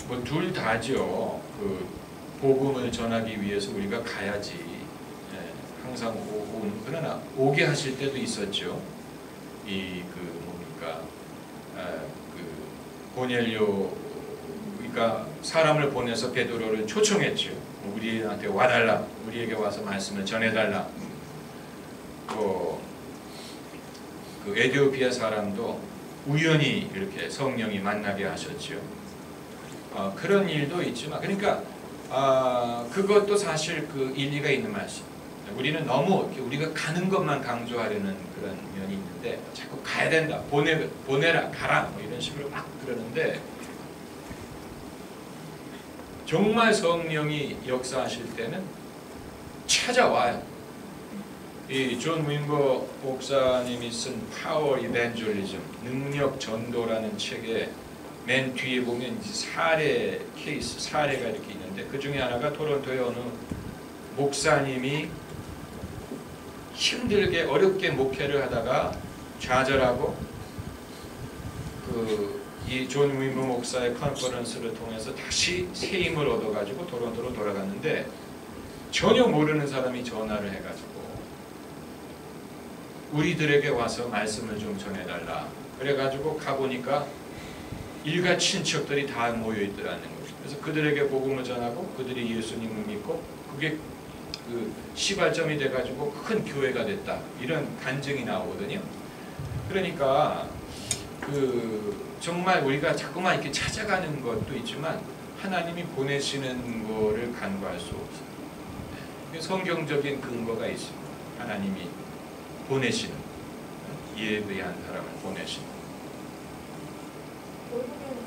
S2: 뭐 둘 다죠. 그 복음을 전하기 위해서 우리가 가야지. 항상 오는 그러나 오게 하실 때도 있었죠. 고넬료가 사람을 보내서 베드로를 초청했죠. 우리한테 와달라, 우리에게 와서 말씀을 전해달라. 그 에티오피아 사람도 우연히 이렇게 성령이 만나게 하셨죠. 그런 일도 있지만, 그러니까 그것도 사실 그 일리가 있는 말씀. 우리는 너무 우리가 가는 것만 강조하려는 그런 면이 있는데 자꾸 가야 된다, 보내라, 가라 뭐 이런 식으로 막 그러는데 정말 성령이 역사하실 때는 찾아와요. 이 존 윈버 목사님이 쓴 파워 이벤젤리즘, 능력 전도라는 책에 맨 뒤에 보면 사례 케이스, 사례가 이렇게 있는데 그 중에 하나가 토론토의 어느 목사님이 힘들게 어렵게 목회를 하다가 좌절하고 이 존 윈부 목사의 컨퍼런스를 통해서 다시 새 힘을 얻어가지고 토론토로 돌아갔는데 전혀 모르는 사람이 전화를 해가지고 우리들에게 와서 말씀을 좀 전해달라. 그래가지고 가보니까 일가 친척들이 다 모여있더라는 거죠. 그래서 그들에게 복음을 전하고 그들이 예수님을 믿고 그게 그 시발점이 돼가지고 큰 교회가 됐다. 이런 간증이 나오거든요. 그러니까 정말 우리가 자꾸만 이렇게 찾아가는 것도 있지만 하나님이 보내시는 거를 간과할 수 없어요. 성경적인 근거가 있습니다. 하나님이 보내시는, 예배한 사람을 보내시는.
S4: 결국에는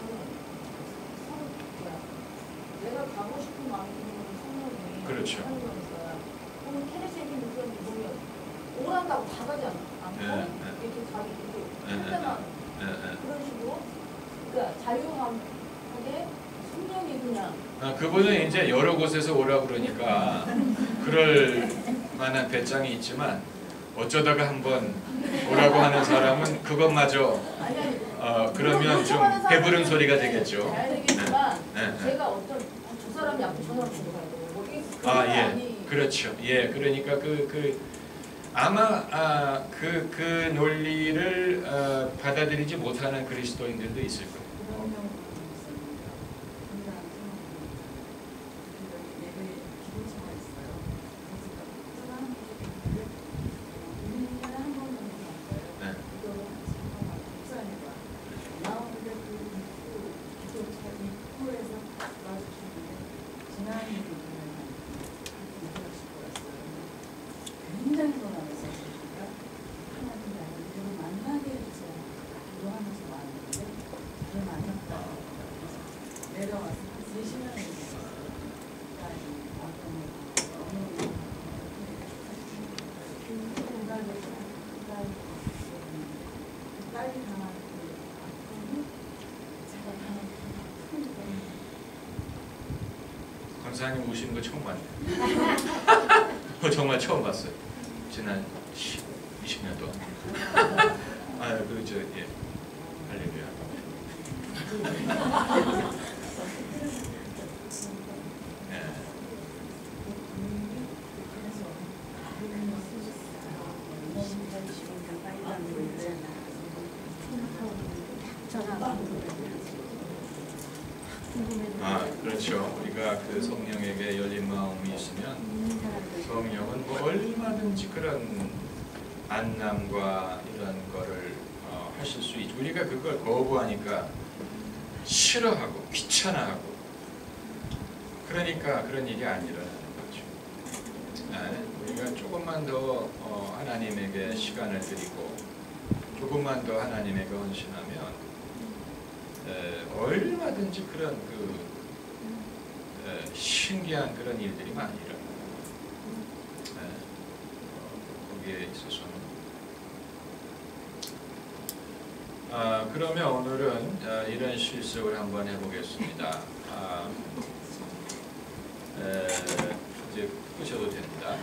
S4: 내가 가고 싶은 마음이 성령이
S2: 그렇죠.
S4: 하는 거니까. 그럼 테레스에 있는 그런 보면 오란다고 다 가지 않고 이렇게 자기 편안한 그런 식으로, 그러니까 자유하게 성령이 그냥.
S2: 그분은 이제 여러 곳에서 오라고 그러니까 그럴 만한 배짱이 있지만 어쩌다가 한번 오라고 하는 사람은 그것마저 그러면 좀 배부른 소리가 되겠죠.
S4: 잘 되겠지만 제가 어떤 저 사람이 앞에 저 사람 보고 가야 되고
S2: 예, 그렇죠. 예, 그러니까 아마 그 논리를 받아들이지 못하는 그리스도인들도 있을 거예요. 권사님 오시는 거 처음 봤네. 정말 처음 봤어요. 지난 20년 동안. 예. 할렐루야. 네. 그렇죠. 우리가 그 성령에게 열린 마음이 있으면 성령은 뭐 얼마든지 그런 만남과 이런 거를 하실 수 있죠. 우리가 그걸 거부하니까 싫어하고 귀찮아하고 그러니까 그런 일이 안 일어나는 거죠. 우리가 조금만 더 하나님에게 시간을 드리고 조금만 더 하나님에게 헌신하면 얼마든지 그런 신기한 그런 일들이 많이 일어나요. 거기에 있어서는. 그러면 오늘은 이런 실습을 한번 해보겠습니다. 이제 끄셔도 됩니다.